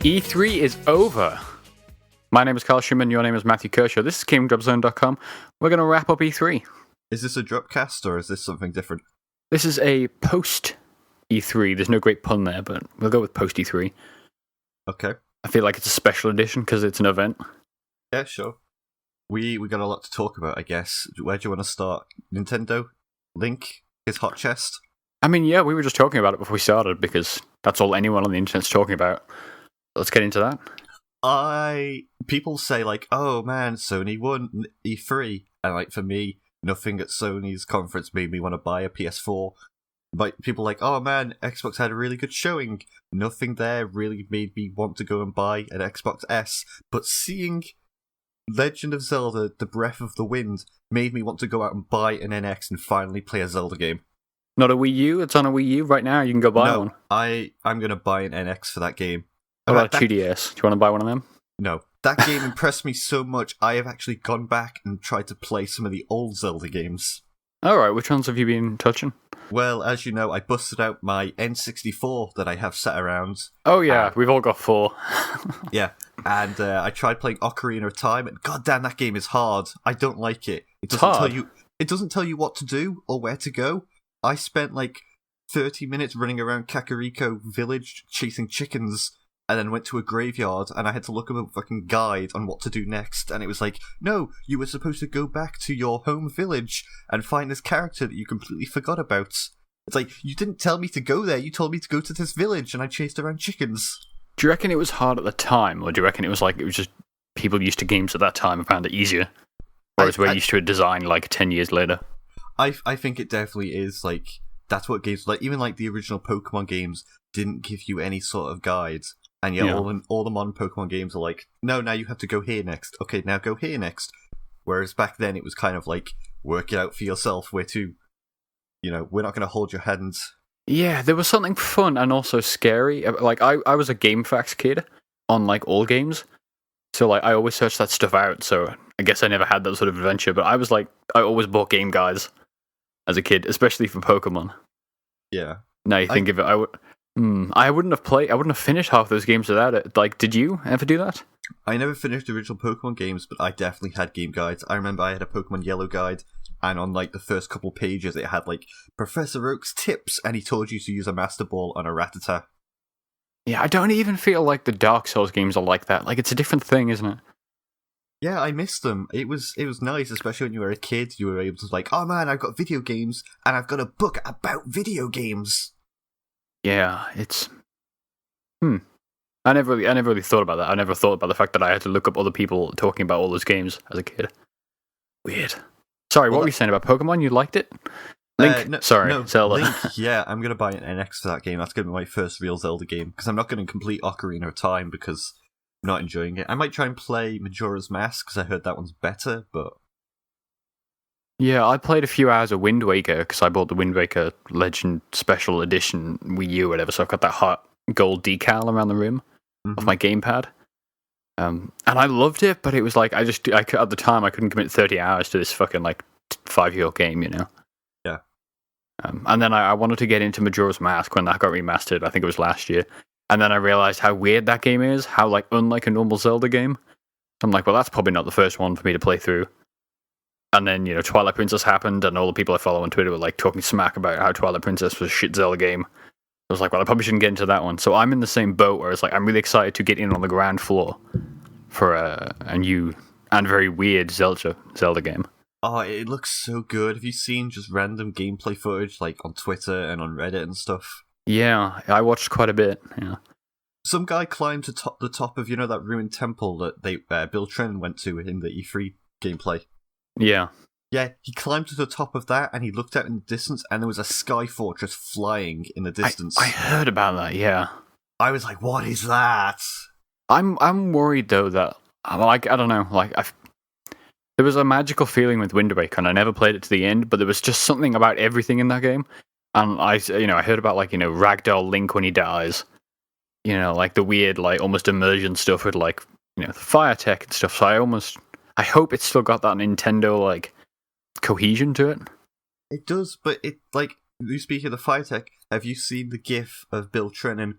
E3 is over. My name is Carl Schumann, your name is Matthew Kershaw. This is GameDropZone.com. We're going to wrap up E3. Is this a Dropcast or is this something different? This is a post-E3. There's no great pun there, but we'll go with post-E3. Okay. I feel like it's a special edition because it's an event. Yeah, sure. We got a lot to talk about, I guess. Where do you want to start? Nintendo? Link? His hot chest? I mean, yeah, we were just talking about it before we started because that's all anyone on the internet's talking about. Let's get into that. People say, like, oh man, Sony won E3. And, like, for me, nothing at Sony's conference made me want to buy a PS4. But people like, oh man, Xbox had a really good showing. Nothing there really made me want to go and buy an Xbox S. But seeing Legend of Zelda, The Breath of the Wind, made me want to go out and buy an NX and finally play a Zelda game. Not a Wii U? It's on a Wii U right now. You can go buy one. I'm going to buy an NX for that game. What about a 2DS? Do you want to buy one of them? No. That game impressed me so much, I have actually gone back and tried to play some of the old Zelda games. Alright, which ones have you been touching? Well, as you know, I busted out my N64 that I have sat around. Oh yeah, we've all got 4. Yeah, and I tried playing Ocarina of Time, and goddamn, that game is hard. I don't like it. It doesn't tell you what to do or where to go. I spent like 30 minutes running around Kakariko Village chasing chickens, and then went to a graveyard, and I had to look up a fucking guide on what to do next, and it was like, no, you were supposed to go back to your home village and find this character that you completely forgot about. It's like, you didn't tell me to go there, you told me to go to this village, and I chased around chickens. Do you reckon it was hard at the time, or do you reckon it was just people used to games at that time and found it easier? Whereas we're used to a design like 10 years later? I think it definitely is, like, that's what games, like, even like the original Pokemon games didn't give you any sort of guides. And yet all the modern Pokemon games are like, no, now you have to go here next. Okay, now go here next. Whereas back then it was kind of like, work it out for yourself where to, we're not going to hold your hands. Yeah, there was something fun and also scary. Like, I was a GameFAQs kid on, like, all games. So, like, I always searched that stuff out. So I guess I never had that sort of adventure. But I was like, I always bought game guides as a kid, especially for Pokemon. Yeah. Now you think of it, I wouldn't have finished half those games without it. Like, did you ever do that? I never finished the original Pokemon games, but I definitely had game guides. I remember I had a Pokemon Yellow guide, and on, like, the first couple pages, it had, like, Professor Oak's tips, and he told you to use a Master Ball on a Rattata. Yeah, I don't even feel like the Dark Souls games are like that. Like, it's a different thing, isn't it? Yeah, I missed them. It was nice, especially when you were a kid. You were able to, like, oh man, I've got video games, and I've got a book about video games. Yeah, it's... I never really thought about that. I never thought about the fact that I had to look up other people talking about all those games as a kid. Weird. Sorry, what were you saying about Pokemon? You liked it? Link? Zelda. Link, yeah, I'm going to buy an NX for that game. That's going to be my first real Zelda game, because I'm not going to complete Ocarina of Time, because I'm not enjoying it. I might try and play Majora's Mask, because I heard that one's better, but... Yeah, I played a few hours of Wind Waker, because I bought the Wind Waker Legend Special Edition Wii U or whatever, so I've got that hot gold decal around the rim of my gamepad. And I loved it, but it was like, at the time, I couldn't commit 30 hours to this fucking, like, 5-year-old game, Yeah. And then I wanted to get into Majora's Mask when that got remastered, I think it was last year. And then I realized how weird that game is, how, like, unlike a normal Zelda game. I'm like, well, that's probably not the first one for me to play through. And then, Twilight Princess happened, and all the people I follow on Twitter were, like, talking smack about how Twilight Princess was a shit Zelda game. I was like, well, I probably shouldn't get into that one. So I'm in the same boat where it's like, I'm really excited to get in on the ground floor for a new and very weird Zelda game. Oh, it looks so good. Have you seen just random gameplay footage, like, on Twitter and on Reddit and stuff? Yeah, I watched quite a bit, yeah. Some guy climbed to the top of, that ruined temple that Bill Trennan went to in the E3 gameplay. Yeah. Yeah, he climbed to the top of that, and he looked out in the distance, and there was a sky fortress flying in the distance. I heard about that, yeah. I was like, what is that? I'm worried, though, that, like, I don't know, like, there was a magical feeling with Wind Waker, and I never played it to the end, but there was just something about everything in that game. And I heard about, like, Ragdoll Link when he dies. Like, the weird, like, almost immersion stuff with, like, the fire tech and stuff. So I hope it's still got that Nintendo, like, cohesion to it. It does, but you speak of the fire tech, have you seen the gif of Bill Trennan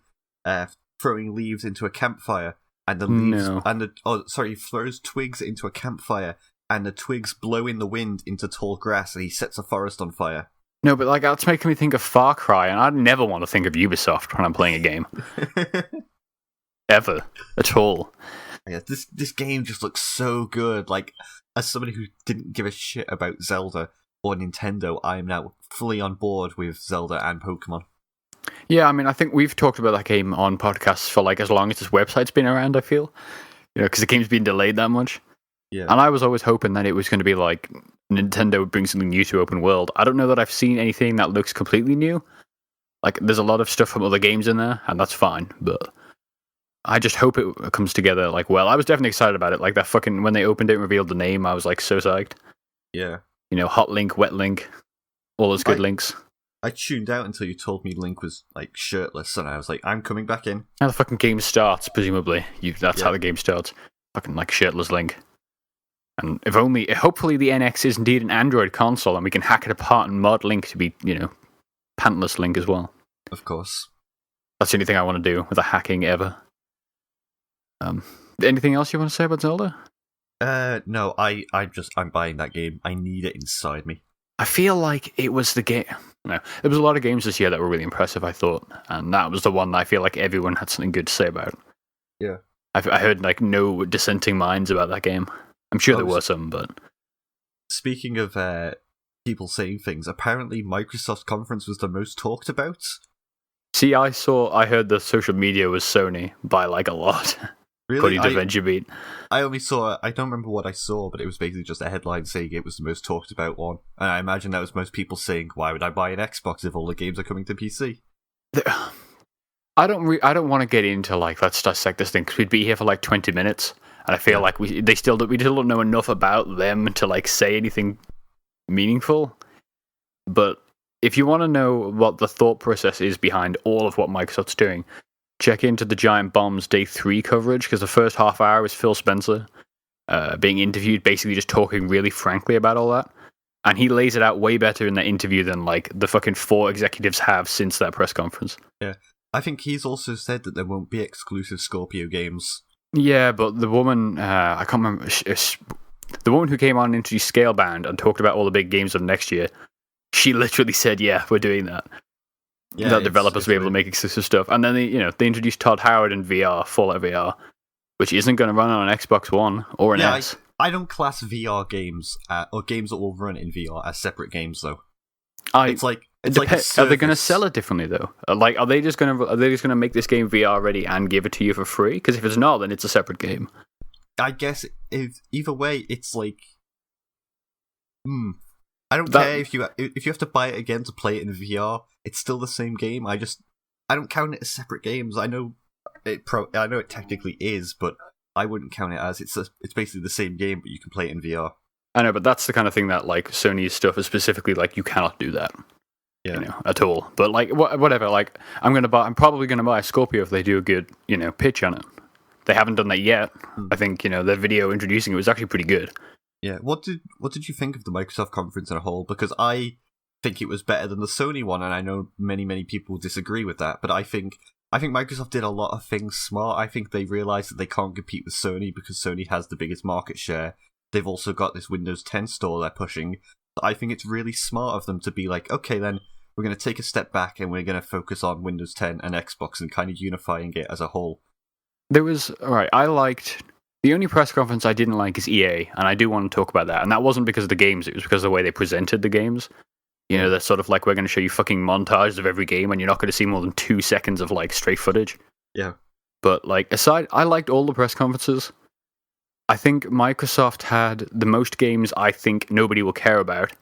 throwing leaves into a campfire, and the he throws twigs into a campfire, and the twigs blow in the wind into tall grass, and he sets a forest on fire. No, but like that's making me think of Far Cry, and I'd never want to think of Ubisoft when I'm playing a game. Ever. At all. Yeah, this game just looks so good. Like, as somebody who didn't give a shit about Zelda or Nintendo, I am now fully on board with Zelda and Pokemon. Yeah, I mean, I think we've talked about that game on podcasts for like as long as this website's been around, I feel. Because the game's been delayed that much. Yeah. And I was always hoping that it was going to be like Nintendo would bring something new to open world. I don't know that I've seen anything that looks completely new. Like, there's a lot of stuff from other games in there, and that's fine, but I just hope it comes together, like, well. I was definitely excited about it. Like, that fucking, when they opened it and revealed the name, I was, like, so psyched. Yeah. Hot Link, Wet Link, all those good links. I tuned out until you told me Link was, like, shirtless, and I was like, I'm coming back in. How the fucking game starts, presumably. That's how the game starts. Fucking, like, shirtless Link. And hopefully the NX is indeed an Android console, and we can hack it apart and mod Link to be, pantless Link as well. Of course. That's the only thing I want to do with a hacking ever. Anything else you want to say about Zelda? No, I'm buying that game. I need it inside me. I feel like it was the game. No, there was a lot of games this year that were really impressive, I thought, and that was the one that I feel like everyone had something good to say about. Yeah. I heard like no dissenting minds about that game. I'm sure there were some, but... Speaking of people saying things, apparently Microsoft's conference was the most talked about. See, I heard the social media was Sony by like a lot. Really? According to VentureBeat. I don't remember what I saw, but it was basically just a headline saying it was the most talked about one. And I imagine that was most people saying, why would I buy an Xbox if all the games are coming to PC? I don't want to get into like, let's dissect this thing, because we'd be here for like 20 minutes. And I feel like we still don't know enough about them to like say anything meaningful. But if you want to know what the thought process is behind all of what Microsoft's doing, check into the Giant Bomb's Day 3 coverage, because the first half hour is Phil Spencer being interviewed, basically just talking really frankly about all that. And he lays it out way better in that interview than like the fucking 4 executives have since that press conference. Yeah. I think he's also said that there won't be exclusive Scorpio games. Yeah, but the woman, I can't remember, the woman who came on into Scalebound and talked about all the big games of next year, she literally said, yeah, we're doing that. Yeah, that developers will be able to make exclusive stuff. And then they introduced Todd Howard in VR, Fallout VR, which isn't going to run on an Xbox One or an S. I don't class VR games, or games that will run in VR, as separate games, though. It's like are they going to sell it differently though? Like, are they just going to make this game VR ready and give it to you for free? Because if it's not, then it's a separate game. I guess either way, it's like, I don't care if you have to buy it again to play it in VR. It's still the same game. I don't count it as separate games. I know it technically is, but I wouldn't count it as it's basically the same game, but you can play it in VR. I know, but that's the kind of thing that like Sony's stuff is specifically like you cannot do that, at all. But like whatever, like I'm probably gonna buy a Scorpio if they do a good pitch on it. They haven't done that yet. I think their video introducing it was actually pretty good. Yeah, what did you think of the Microsoft conference as a whole? Because I think it was better than the Sony one, and I know many people disagree with that. But I think Microsoft did a lot of things smart. I think they realized that they can't compete with Sony because Sony has the biggest market share. They've also got this Windows 10 store they're pushing. I think it's really smart of them to be like, okay, then we're going to take a step back and we're going to focus on Windows 10 and Xbox and kind of unifying it as a whole. I liked... The only press conference I didn't like is EA, and I do want to talk about that. And that wasn't because of the games, it was because of the way they presented the games. They're sort of like, we're going to show you fucking montages of every game, and you're not going to see more than 2 seconds of, like, straight footage. Yeah. But, like, aside, I liked all the press conferences. I think Microsoft had the most games I think nobody will care about.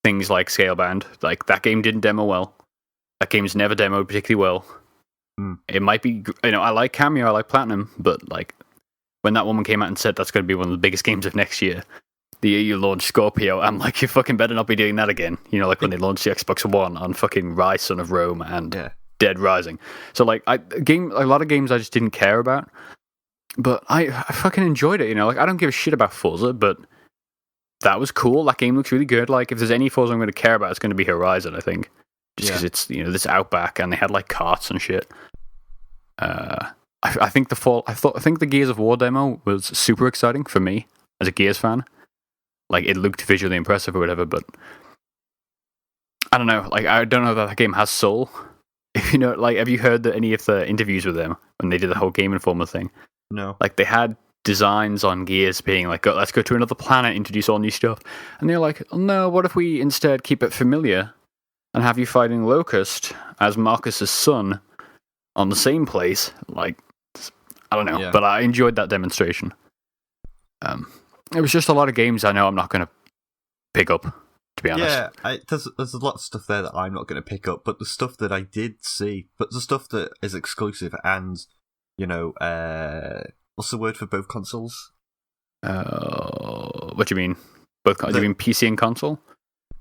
Things like Scalebound. Like, that game didn't demo well. That game's never demoed particularly well. It might be... I like Cameo, I like Platinum, but, like... When that woman came out and said that's going to be one of the biggest games of next year, the year you launch Scorpio, I'm like, you fucking better not be doing that again. Like when they launched the Xbox One on fucking Rise, Son of Rome, and Dead Rising. So, like, a lot of games I just didn't care about, but I fucking enjoyed it. Like, I don't give a shit about Forza, but that was cool. That game looks really good. Like, if there's any Forza I'm going to care about, it's going to be Horizon, I think, just because it's this Outback and they had like carts and shit. I think the Gears of War demo was super exciting for me as a Gears fan. Like, it looked visually impressive or whatever, but I don't know. Like, I don't know that game has soul. You know, like, have you heard any of the interviews with them when they did the whole Game Informer thing? No. Like, they had designs on Gears being like, let's go to another planet, introduce all new stuff. And they're like, oh, no, what if we instead keep it familiar and have you fighting Locust as Marcus's son on the same place? Like, I don't know. Yeah. But I enjoyed that demonstration. It was just a lot of games I know I'm not going to pick up, to be honest. Yeah, there's a lot of stuff there that I'm not going to pick up, but the stuff that I did see, but the stuff that is exclusive and, you know, what's the word for both consoles? What do you mean? Do you mean PC and console?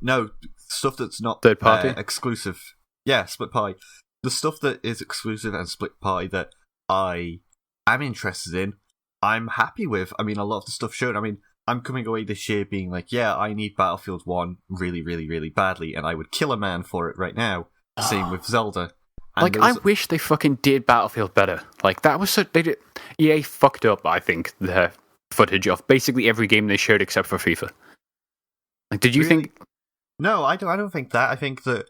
No, stuff that's not third party exclusive. Yeah, split party. The stuff that is exclusive and split party that I am interested in, I'm happy with. I mean, a lot of the stuff shown. I mean, I'm coming away this year being like, yeah, I need Battlefield 1 really, really, really badly, and I would kill a man for it right now. Same with Zelda. And like, I wish they fucking did Battlefield better. Like, that was so... EA fucked up, I think, their footage of basically every game they showed except for FIFA. Like, did you think... No, I don't think that. I think that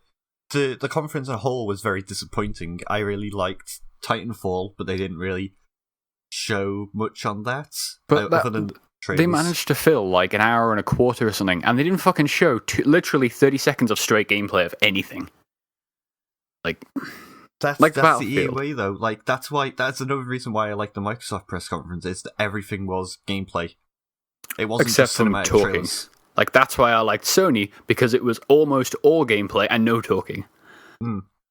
the conference as a whole was very disappointing. I really liked Titanfall, but they didn't really show much on that. But other than trailers. They managed to fill like an hour and a quarter or something, and they didn't fucking show literally 30 seconds of straight gameplay of anything. Like, that's the EA way, though. Like, that's another reason why I like the Microsoft press conference, is that everything was gameplay. It wasn't except just for them talking. Trailers. Like, that's why I liked Sony, because it was almost all gameplay and no talking.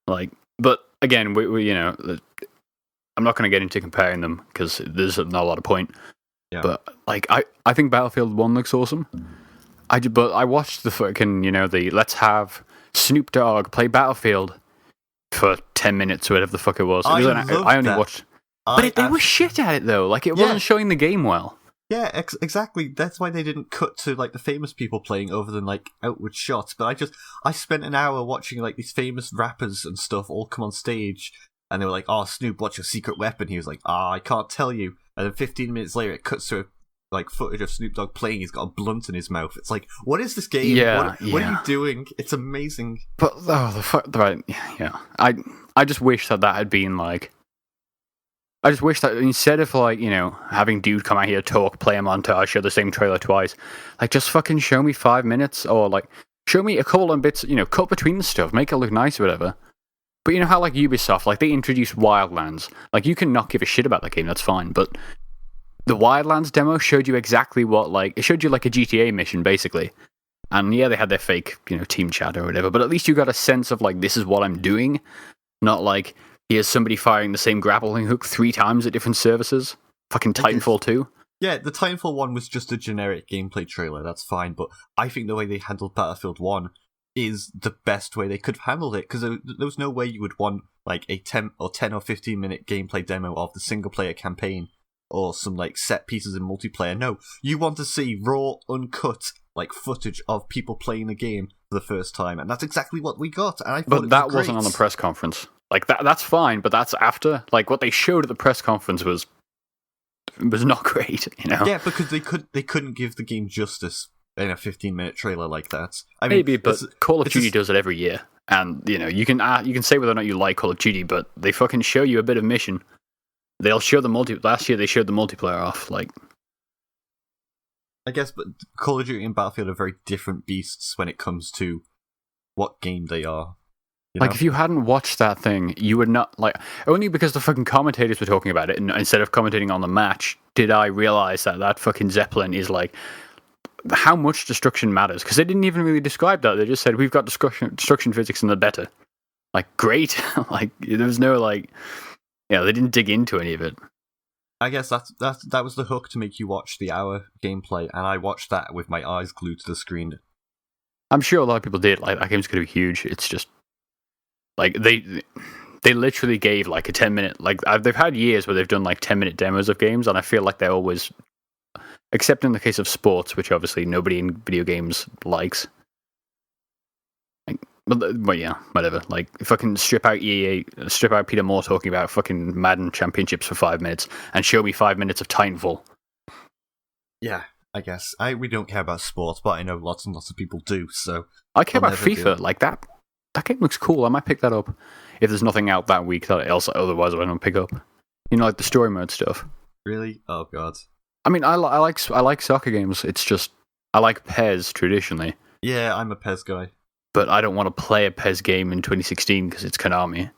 Like, but again, we you know, I'm not going to get into comparing them because there's not a lot of point. Yeah. But like, I think Battlefield 1 looks awesome. But I watched the fucking, you know, the let's have Snoop Dogg play Battlefield for 10 minutes or whatever the fuck it was. I only watched, but they were shit at it though. Like, it wasn't showing the game well. Yeah, exactly. That's why they didn't cut to like the famous people playing other than like outward shots. But I spent an hour watching like these famous rappers and stuff all come on stage, and they were like, "Oh, Snoop, what's your secret weapon?" He was like, I can't tell you." And then 15 minutes later, it cuts to like footage of Snoop Dogg playing. He's got a blunt in his mouth. It's like, what is this game? What are you doing? It's amazing. But right, yeah. I just wish that had been like. I just wish that instead of, like, you know, having dude come out here, talk, play a montage, show the same trailer twice, like, just fucking show me 5 minutes, or, like, show me a couple of bits, you know, cut between the stuff, make it look nice or whatever. But you know how, like, Ubisoft, like, they introduced Wildlands. Like, you can not give a shit about that game, that's fine, but the Wildlands demo showed you exactly what, like, it showed you, like, a GTA mission, basically. And, yeah, they had their fake, you know, team chat or whatever, but at least you got a sense of, like, this is what I'm doing, not, like... Here's somebody firing the same grappling hook 3 times at different services. Fucking Titanfall 2. Yeah, the Titanfall 1 was just a generic gameplay trailer, that's fine, but I think the way they handled Battlefield 1 is the best way they could have handled it, because there was no way you would want like a 10 or 15 minute gameplay demo of the single player campaign, or some like set pieces in multiplayer. No, you want to see raw, uncut like footage of people playing the game for the first time, and that's exactly what we got. And I thought but that wasn't on the press conference. Like, that's fine, but that's after. Like, what they showed at the press conference was not great, you know? Yeah, because they couldn't give the game justice in a 15-minute trailer like that. I mean, maybe, but Call of Duty does it every year. And, you know, you can say whether or not you like Call of Duty, but they fucking show you a bit of mission. They'll show the last year they showed the multiplayer off, like... I guess, but Call of Duty and Battlefield are very different beasts when it comes to what game they are. Like, if you hadn't watched that thing, you would not, like, only because the fucking commentators were talking about it, and instead of commentating on the match, did I realize that fucking Zeppelin is, like, how much destruction matters. Because they didn't even really describe that. They just said, we've got destruction physics in the beta. Like, great. Like, there was no, like, yeah, they didn't dig into any of it. I guess that was the hook to make you watch the hour gameplay, and I watched that with my eyes glued to the screen. I'm sure a lot of people did. Like, that game's going to be huge. It's just... Like, they literally gave, like, a 10-minute... Like, they've had years where they've done, like, 10-minute demos of games, and I feel like they're always... Except in the case of sports, which obviously nobody in video games likes. Like, But yeah, whatever. Like, fucking strip out Peter Moore talking about fucking Madden Championships for 5 minutes and show me 5 minutes of Titanfall. Yeah, I guess. We don't care about sports, but I know lots and lots of people do, so... I care about FIFA. Like, that game looks cool. I might pick that up if there's nothing out that week that otherwise I don't pick up. You know, like the story mode stuff. Really? Oh, God. I mean, I like soccer games. It's just, I like PES traditionally. Yeah, I'm a PES guy. But I don't want to play a PES game in 2016 because it's Konami.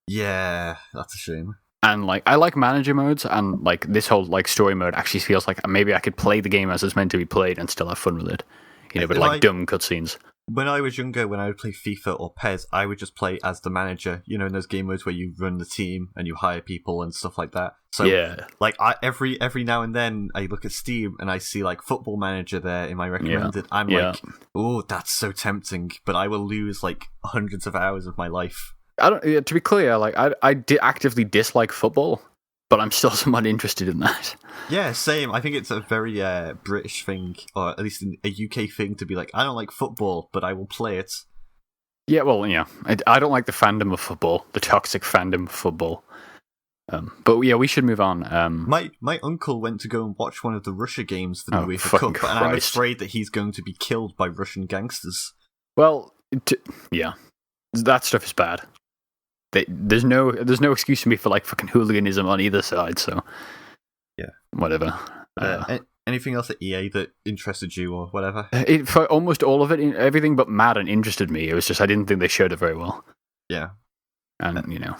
Yeah, that's a shame. And like, I like manager modes, and like this whole like story mode actually feels like maybe I could play the game as it's meant to be played and still have fun with it. You know, but like dumb cutscenes. When I was younger, when I would play FIFA or PES, I would just play as the manager. You know, in those game modes where you run the team and you hire people and stuff like that. So, yeah, like every now and then, I look at Steam and I see like Football Manager there in my recommended. Yeah. I'm like, oh, that's so tempting, but I will lose like hundreds of hours of my life. I don't. To be clear, like I actively dislike football, but I'm still somewhat interested in that. Yeah, same. I think it's a very British thing, or at least a UK thing, to be like, I don't like football, but I will play it. Yeah, well, yeah. I don't like the fandom of football, the toxic fandom of football. But yeah, we should move on. My uncle went to go and watch one of the Russia games for the UEFA Cup, and I'm afraid that he's going to be killed by Russian gangsters. Well, yeah, that stuff is bad. There's no excuse for me for like fucking hooliganism on either side. So yeah, whatever. Anything else at EA that interested you or whatever? For almost all of it, everything but Madden interested me. It was just I didn't think they showed it very well. Yeah, and you know,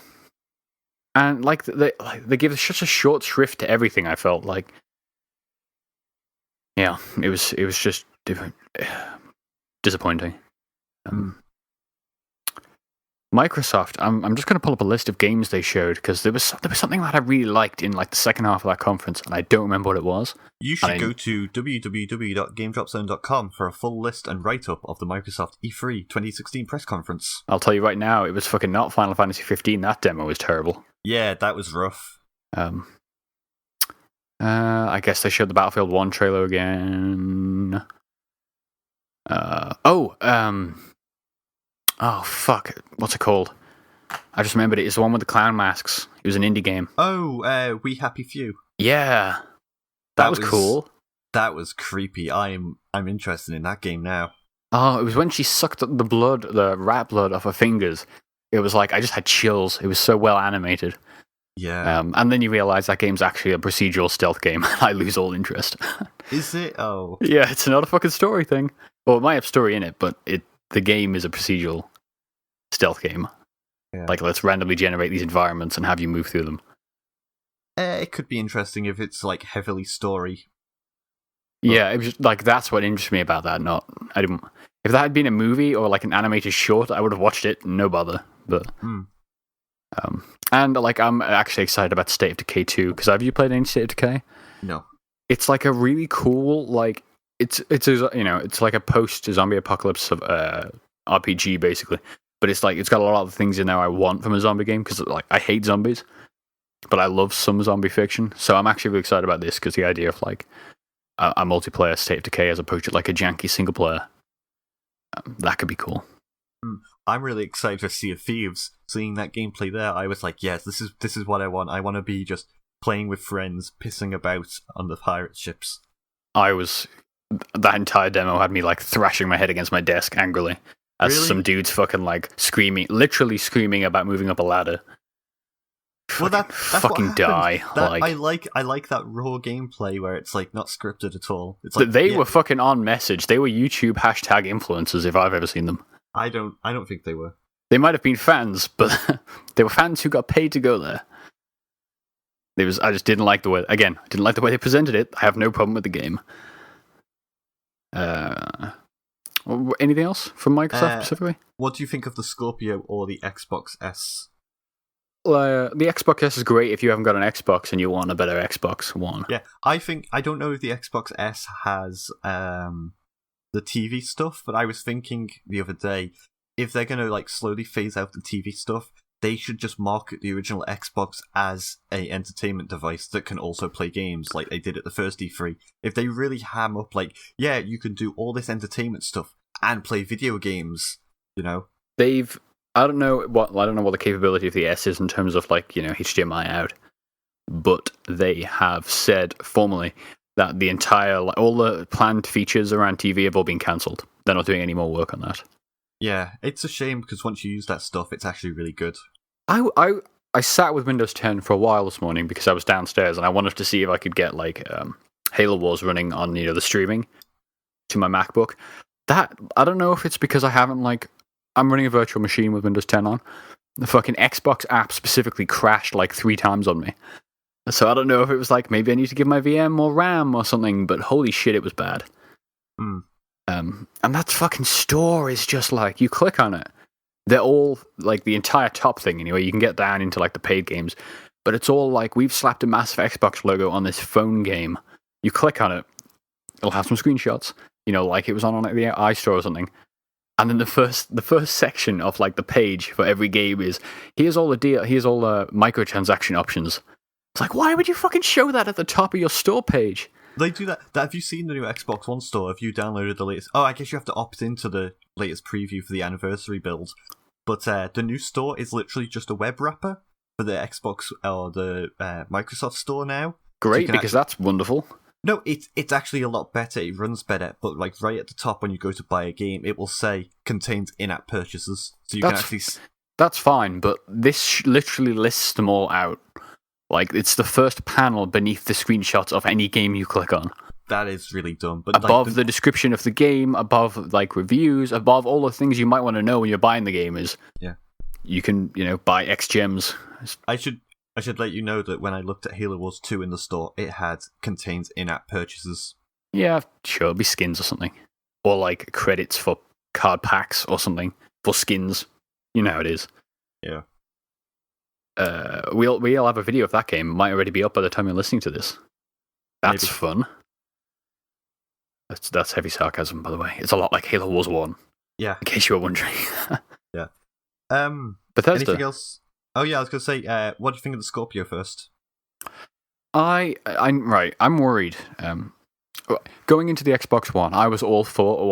and like they give such a short shrift to everything. I felt like, yeah, it was just disappointing. Microsoft, I'm just going to pull up a list of games they showed because there was something that I really liked in like the second half of that conference, and I don't remember what it was. You should go to www.GameDropZone.com for a full list and write-up of the Microsoft E3 2016 press conference. I'll tell you right now, it was fucking not Final Fantasy 15. That demo was terrible. Yeah, that was rough. I guess they showed the Battlefield 1 trailer again. Oh, fuck. What's it called? I just remembered it. It's the one with the clown masks. It was an indie game. Oh, We Happy Few. Yeah. That was cool. That was creepy. I'm interested in that game now. Oh, it was when she sucked the rat blood off her fingers. It was like, I just had chills. It was so well animated. Yeah. And then you realise that game's actually a procedural stealth game. I lose all interest. Is it? Oh. Yeah, it's not a fucking story thing. Well, it might have story in it, but the game is a procedural stealth game. Yeah. Like, let's randomly generate these environments and have you move through them. It could be interesting if it's, like, heavily story. Yeah, it was just, like, that's what interests me about that. If that had been a movie or, like, an animated short, I would have watched it, no bother. But, and, like, I'm actually excited about State of Decay 2, because have you played any State of Decay? No. It's, like, a really cool, like, it's like a post-zombie apocalypse of RPG, basically. But it's like, it's got a lot of things in there I want from a zombie game, because like I hate zombies, but I love some zombie fiction. So I'm actually really excited about this, because the idea of like a multiplayer State of Decay as opposed to like a janky single player, that could be cool. I'm really excited for Sea of Thieves. Seeing that gameplay there, I was like, yes, this is what I want. I want to be just playing with friends, pissing about on the pirate ships. That entire demo had me like thrashing my head against my desk angrily. As some dudes fucking like literally screaming about moving up a ladder. Well, that's fucking die. I like that raw gameplay where it's like not scripted at all. It's like they were fucking on message. They were YouTube hashtag influencers if I've ever seen them. I don't think they were. They might have been fans, but they were fans who got paid to go there. I just didn't like the way. Again, I didn't like the way they presented it. I have no problem with the game. Anything else from Microsoft specifically? What do you think of the Scorpio or the Xbox S? The Xbox S is great if you haven't got an Xbox and you want a better Xbox One. Yeah, I don't know if the Xbox S has the TV stuff, but I was thinking the other day, if they're going to like slowly phase out the TV stuff, they should just market the original Xbox as a entertainment device that can also play games like they did at the first E3. If they really ham up like, yeah, you can do all this entertainment stuff and play video games, you know, I don't know what the capability of the S is in terms of like, HDMI out, but they have said formally that the entire all the planned features around TV have all been cancelled. They're not doing any more work on that. Yeah, it's a shame because once you use that stuff, it's actually really good. I sat with Windows 10 for a while this morning because I was downstairs and I wanted to see if I could get like Halo Wars running on the streaming to my MacBook. That I don't know if it's because I'm running a virtual machine with Windows 10 on. The fucking Xbox app specifically crashed like 3 times on me. So I don't know if it was like maybe I need to give my VM more RAM or something, but holy shit, it was bad. And that fucking store is just like, you click on it. They're all like the entire top thing anyway. You can get down into like the paid games, but it's all like we've slapped a massive Xbox logo on this phone game. You click on it, it'll have some screenshots, like it was on like the iStore or something. And then the first section of like the page for every game is here's all the microtransaction options. It's like, why would you fucking show that at the top of your store page? They do that. Have you seen the new Xbox One store? Have you downloaded the latest? Oh, I guess you have to opt into the latest preview for the anniversary build. But the new store is literally just a web wrapper for the Xbox or the Microsoft store now. Great, so because that's wonderful. No, it's actually a lot better. It runs better. But like right at the top when you go to buy a game, it will say contains in-app purchases. So you can actually... That's fine, but this literally lists them all out. Like, it's the first panel beneath the screenshots of any game you click on. That is really dumb. But above the description of the game, above like reviews, above all the things you might want to know when you're buying the game is, you can buy X gems. I should let you know that when I looked at Halo Wars 2 in the store, it contains in-app purchases. Yeah, sure, it'll be skins or something, or like credits for card packs or something for skins. You know how it is. Yeah. We'll have a video of that game. It might already be up by the time you're listening to this. That's Maybe. Fun. That's heavy sarcasm, by the way. It's a lot like Halo Wars 1. Yeah. In case you were wondering. Yeah. Bethesda. Anything else? Oh yeah, I was going to say, what do you think of the Scorpio first? I'm worried. Going into the Xbox One, I was all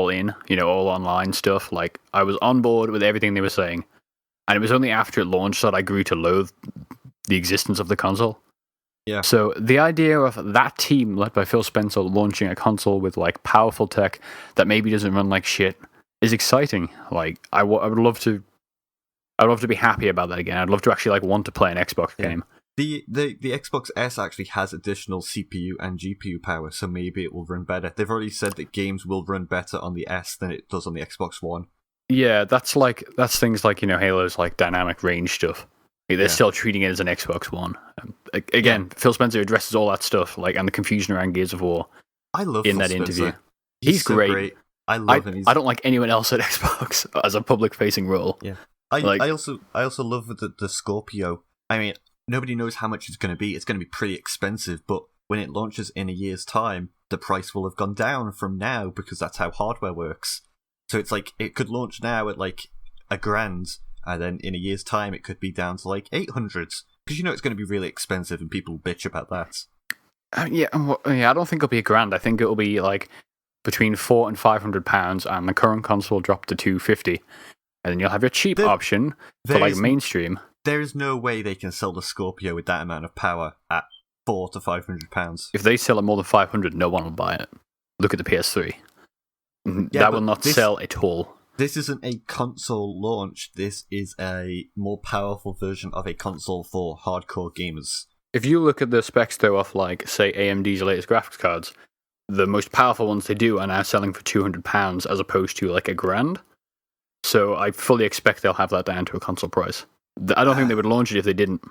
in, all online stuff. Like, I was on board with everything they were saying. And it was only after it launched that I grew to loathe the existence of the console. Yeah. So the idea of that team led by Phil Spencer launching a console with like powerful tech that maybe doesn't run like shit is exciting. Like, I would love to be happy about that again. I'd love to actually want to play an Xbox game. The Xbox S actually has additional CPU and GPU power, so maybe it will run better. They've already said that games will run better on the S than it does on the Xbox One. Yeah, that's things like Halo's like dynamic range stuff. They're still treating it as an Xbox One. Again, Phil Spencer addresses all that stuff, and the confusion around Gears of War. I love in Phil that Spencer. interview. He's so great. I love him. I don't like anyone else at Xbox as a public-facing role. Yeah, I also love the Scorpio. I mean, nobody knows how much it's going to be. It's going to be pretty expensive, but when it launches in a year's time, the price will have gone down from now because that's how hardware works. So it's like it could launch now at like $1,000, and then in a year's time it could be down to like 800 because it's going to be really expensive and people bitch about that. I don't think it'll be $1,000. I think it'll be like between £400 and £500, and the current console will drop to $250, and then you'll have your cheap option for like mainstream. There is no way they can sell the Scorpio with that amount of power at £400 to £500. If they sell it more than 500, no one will buy it. Look at the PS3. That will not sell at all. This isn't a console launch. This is a more powerful version of a console for hardcore gamers. If you look at the specs, though, of like, say, AMD's latest graphics cards, the most powerful ones they do are now selling for £200 as opposed to like $1,000. So I fully expect they'll have that down to a console price. I don't think they would launch it if they didn't.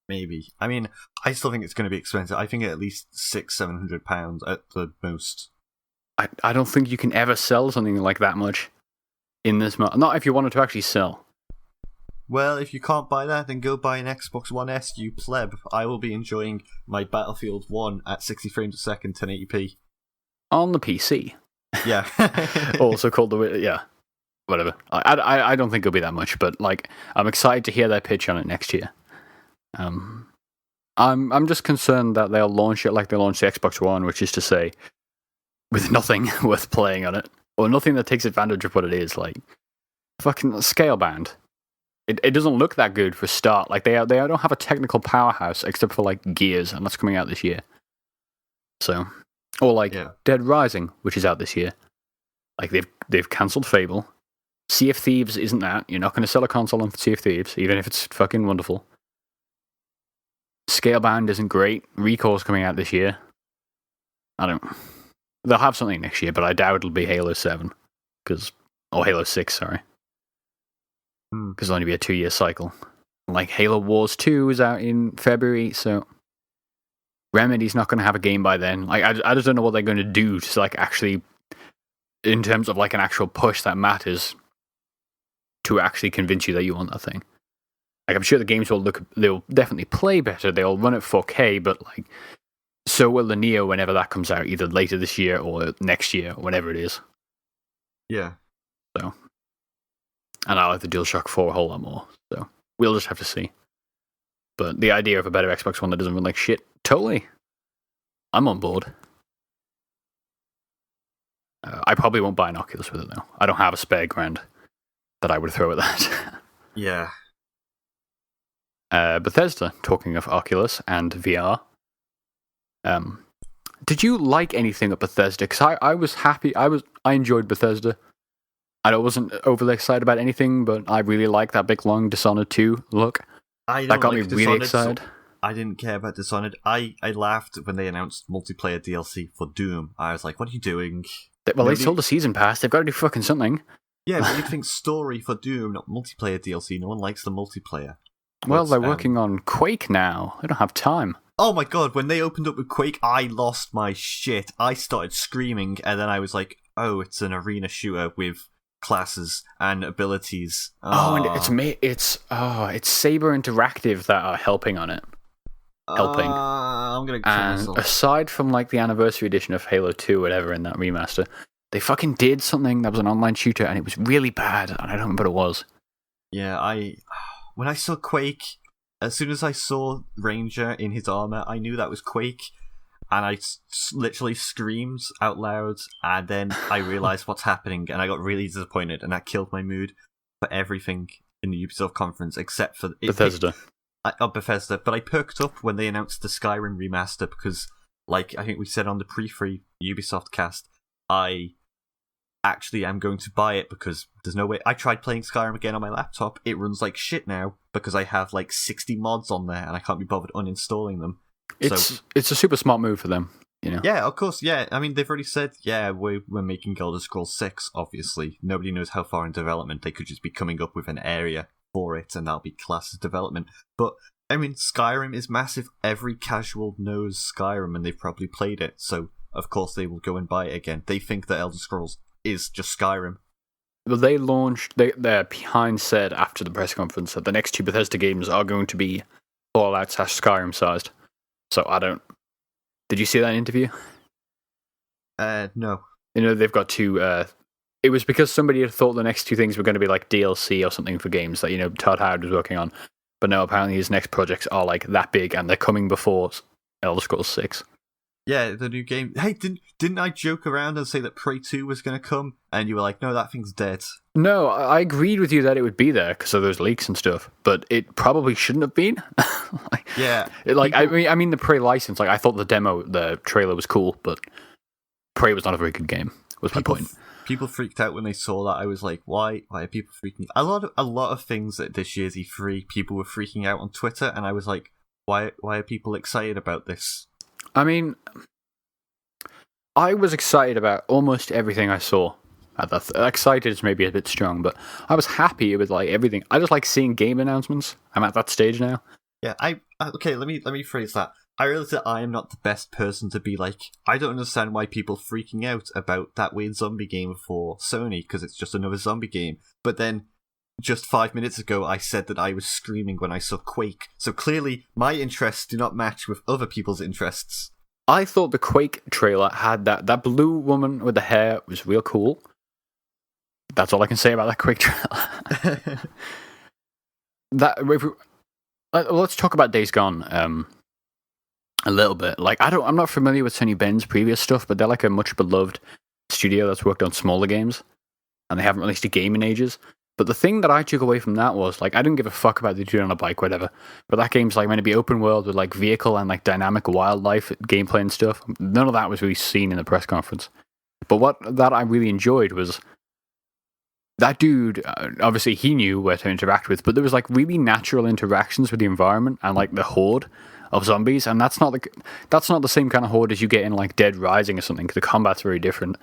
Maybe. I mean, I still think it's going to be expensive. I think at least £600-700 at the most. I don't think you can ever sell something like that much in this market. Not if you wanted to actually sell. Well, if you can't buy that, then go buy an Xbox One S, you pleb. I will be enjoying my Battlefield 1 at 60 frames a second, 1080p. On the PC. Yeah. Also called whatever. I don't think it'll be that much, but like, I'm excited to hear their pitch on it next year. I'm just concerned that they'll launch it like they launched the Xbox One, which is to say, with nothing worth playing on it, or nothing that takes advantage of what it is. Like, fucking Scalebound. It doesn't look that good for a start. Like they don't have a technical powerhouse except for like Gears, and that's coming out this year. So, or like Dead Rising, which is out this year. Like they've cancelled Fable. Sea of Thieves isn't that. You're not going to sell a console on Sea of Thieves, even if it's fucking wonderful. Scalebound isn't great. Recall's coming out this year. They'll have something next year, but I doubt it'll be Halo 7. Or Halo 6, sorry. Because it'll only be a 2-year cycle. Like Halo Wars 2 is out in February, so Remedy's not going to have a game by then. Like I just don't know what they're going to do to like actually, in terms of like an actual push that matters, to actually convince you that you want that thing. Like I'm sure the games they'll definitely play better. They'll run at 4K, but like so will the Neo whenever that comes out, either later this year or next year, or whenever it is. Yeah. So. And I like the DualShock 4 a whole lot more. So we'll just have to see. But the idea of a better Xbox One that doesn't run like shit, totally. I'm on board. I probably won't buy an Oculus with it though. I don't have a spare grand that I would throw at that. Yeah. Bethesda, talking of Oculus and VR. Did you like anything at Bethesda? Because I was happy. I enjoyed Bethesda. I wasn't overly excited about anything, but I really liked that big long Dishonored 2 look. That got me really excited. So I didn't care about Dishonored. I laughed when they announced multiplayer DLC for Doom. I was like, what are you doing? They sold a season pass. They've got to do fucking something. Yeah, but you think story for Doom, not multiplayer DLC. No one likes the multiplayer. Well, they're working on Quake now. They don't have time. Oh my god, when they opened up with Quake, I lost my shit. I started screaming, and then I was like, oh, it's an arena shooter with classes and abilities. And it's Saber Interactive that are helping on it. I'm gonna kill myself. Aside from like the anniversary edition of Halo 2, whatever, in that remaster, they fucking did something that was an online shooter, and it was really bad, and I don't remember what it was. Yeah, when I saw Quake, as soon as I saw Ranger in his armor, I knew that was Quake. And I literally screamed out loud, and then I realized what's happening, and I got really disappointed, and that killed my mood for everything in the Ubisoft conference, except for Bethesda. Bethesda. But I perked up when they announced the Skyrim remaster, because, like I think we said on the pre-free Ubisoft cast, I actually am going to buy it, because there's no way. I tried playing Skyrim again on my laptop. It runs like shit now, because I have like 60 mods on there, and I can't be bothered uninstalling them. It's a super smart move for them, you know. Yeah, of course. Yeah, I mean they've already said, we're making Elder Scrolls 6. Obviously, nobody knows how far in development. They could just be coming up with an area for it, and that'll be classed as development. But I mean, Skyrim is massive. Every casual knows Skyrim, and they've probably played it. So of course they will go and buy it again. They think that Elder Scrolls is just Skyrim. Well, they launched. Their behind said after the press conference that the next 2 Bethesda games are going to be Fallout/Skyrim sized. So I don't. Did you see that interview? No. You know, they've got 2. It was because somebody had thought the next 2 things were going to be like DLC or something for games that, you know, Todd Howard was working on. But no, apparently his next projects are like that big, and they're coming before Elder Scrolls 6. Yeah, the new game. Hey, didn't I joke around and say that Prey 2 was going to come? And you were like, no, that thing's dead. No, I agreed with you that it would be there because of those leaks and stuff, but it probably shouldn't have been. I mean the Prey license. Like I thought the trailer was cool, but Prey was not a very good game. Was my point. People freaked out when they saw that. I was like, why are people freaking out? A lot of things at this year's E3, people were freaking out on Twitter, and I was like, why are people excited about this? I mean, I was excited about almost everything I saw. Excited is maybe a bit strong, but I was happy with like everything. I just like seeing game announcements. I'm at that stage now. Yeah, okay. Let me phrase that. I realize that I am not the best person to be like. I don't understand why people freaking out about that weird zombie game for Sony, because it's just another zombie game. But then, just 5 minutes ago, I said that I was screaming when I saw Quake. So clearly, my interests do not match with other people's interests. I thought the Quake trailer had that blue woman with the hair was real cool. That's all I can say about that Quake trailer. Let's talk about Days Gone a little bit. Like I'm not familiar with Tony Benn's previous stuff, but they're like a much beloved studio that's worked on smaller games, and they haven't released a game in ages. But the thing that I took away from that was, like, I didn't give a fuck about the dude on a bike, whatever. But that game's, like, meant to be open world with, like, vehicle and, like, dynamic wildlife gameplay and stuff. None of that was really seen in the press conference. But what that I really enjoyed was that dude, obviously he knew where to interact with, but there was, like, really natural interactions with the environment and, like, the horde of zombies. And that's not the same kind of horde as you get in, like, Dead Rising or something, because the combat's very different.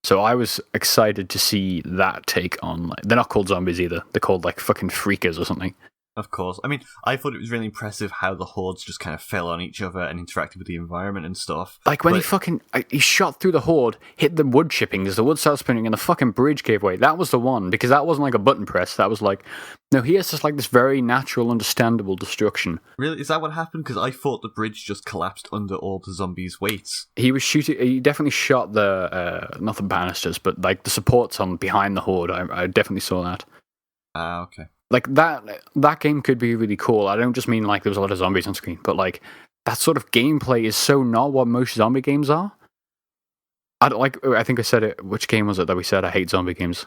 So I was excited to see that take on, like, they're not called zombies either. They're called, like, fucking freakers or something. Of course. I mean, I thought it was really impressive how the hordes just kind of fell on each other and interacted with the environment and stuff. Like, when he shot through the horde, hit the wood chippings, the wood started spinning, and the fucking bridge gave way. That was the one, because that wasn't like a button press. That was like, no, he has just, like, this very natural, understandable destruction. Really? Is that what happened? Because I thought the bridge just collapsed under all the zombies' weights. He definitely shot not the banisters, but, like, the supports on behind the horde. I definitely saw that. Okay. Like, that game could be really cool. I don't just mean, like, there was a lot of zombies on screen, but, like, that sort of gameplay is so not what most zombie games are. I think I said it. Which game was it that we said I hate zombie games?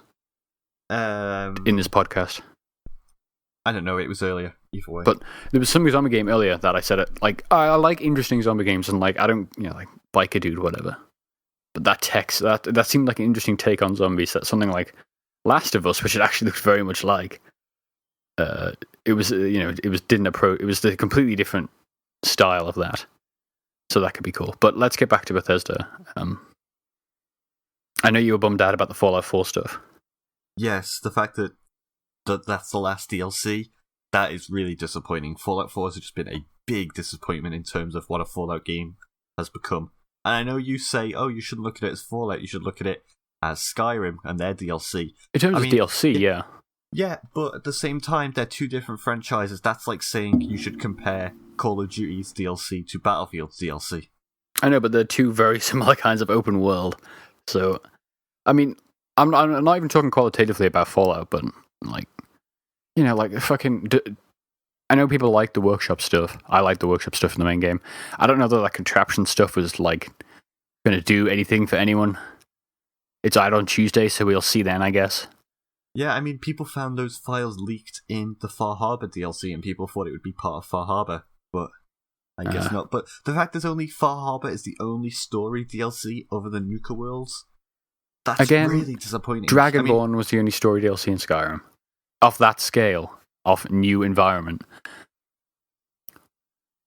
In this podcast. I don't know. It was earlier. Either way. But there was some zombie game earlier that I said it. Like, I like interesting zombie games, and, like, I don't, like, Biker Dude, whatever. But that seemed like an interesting take on zombies. That's something like Last of Us, which it actually looked very much like. It was the completely different style of that, so that could be cool. But let's get back to Bethesda. I know you were bummed out about the Fallout 4 stuff. Yes, the fact that that's the last DLC, that is really disappointing. Fallout 4 has just been a big disappointment in terms of what a Fallout game has become. And I know you say, oh, you shouldn't look at it as Fallout, you should look at it as Skyrim and their DLC. In terms of DLC, yeah. Yeah, but at the same time, they're two different franchises. That's like saying you should compare Call of Duty's DLC to Battlefield's DLC. I know, but they're two very similar kinds of open world. So, I mean, I'm not even talking qualitatively about Fallout, but, like, like, fucking... I know people like the workshop stuff. I like the workshop stuff in the main game. I don't know that that contraption stuff was, like, going to do anything for anyone. It's out on Tuesday, so we'll see then, I guess. Yeah, I mean, people found those files leaked in the Far Harbor DLC, and people thought it would be part of Far Harbor, but I guess not. But the fact there's only Far Harbor is the only story DLC other than Nuka Worlds, that's really disappointing. Dragonborn was the only story DLC in Skyrim. Of that scale, of new environment.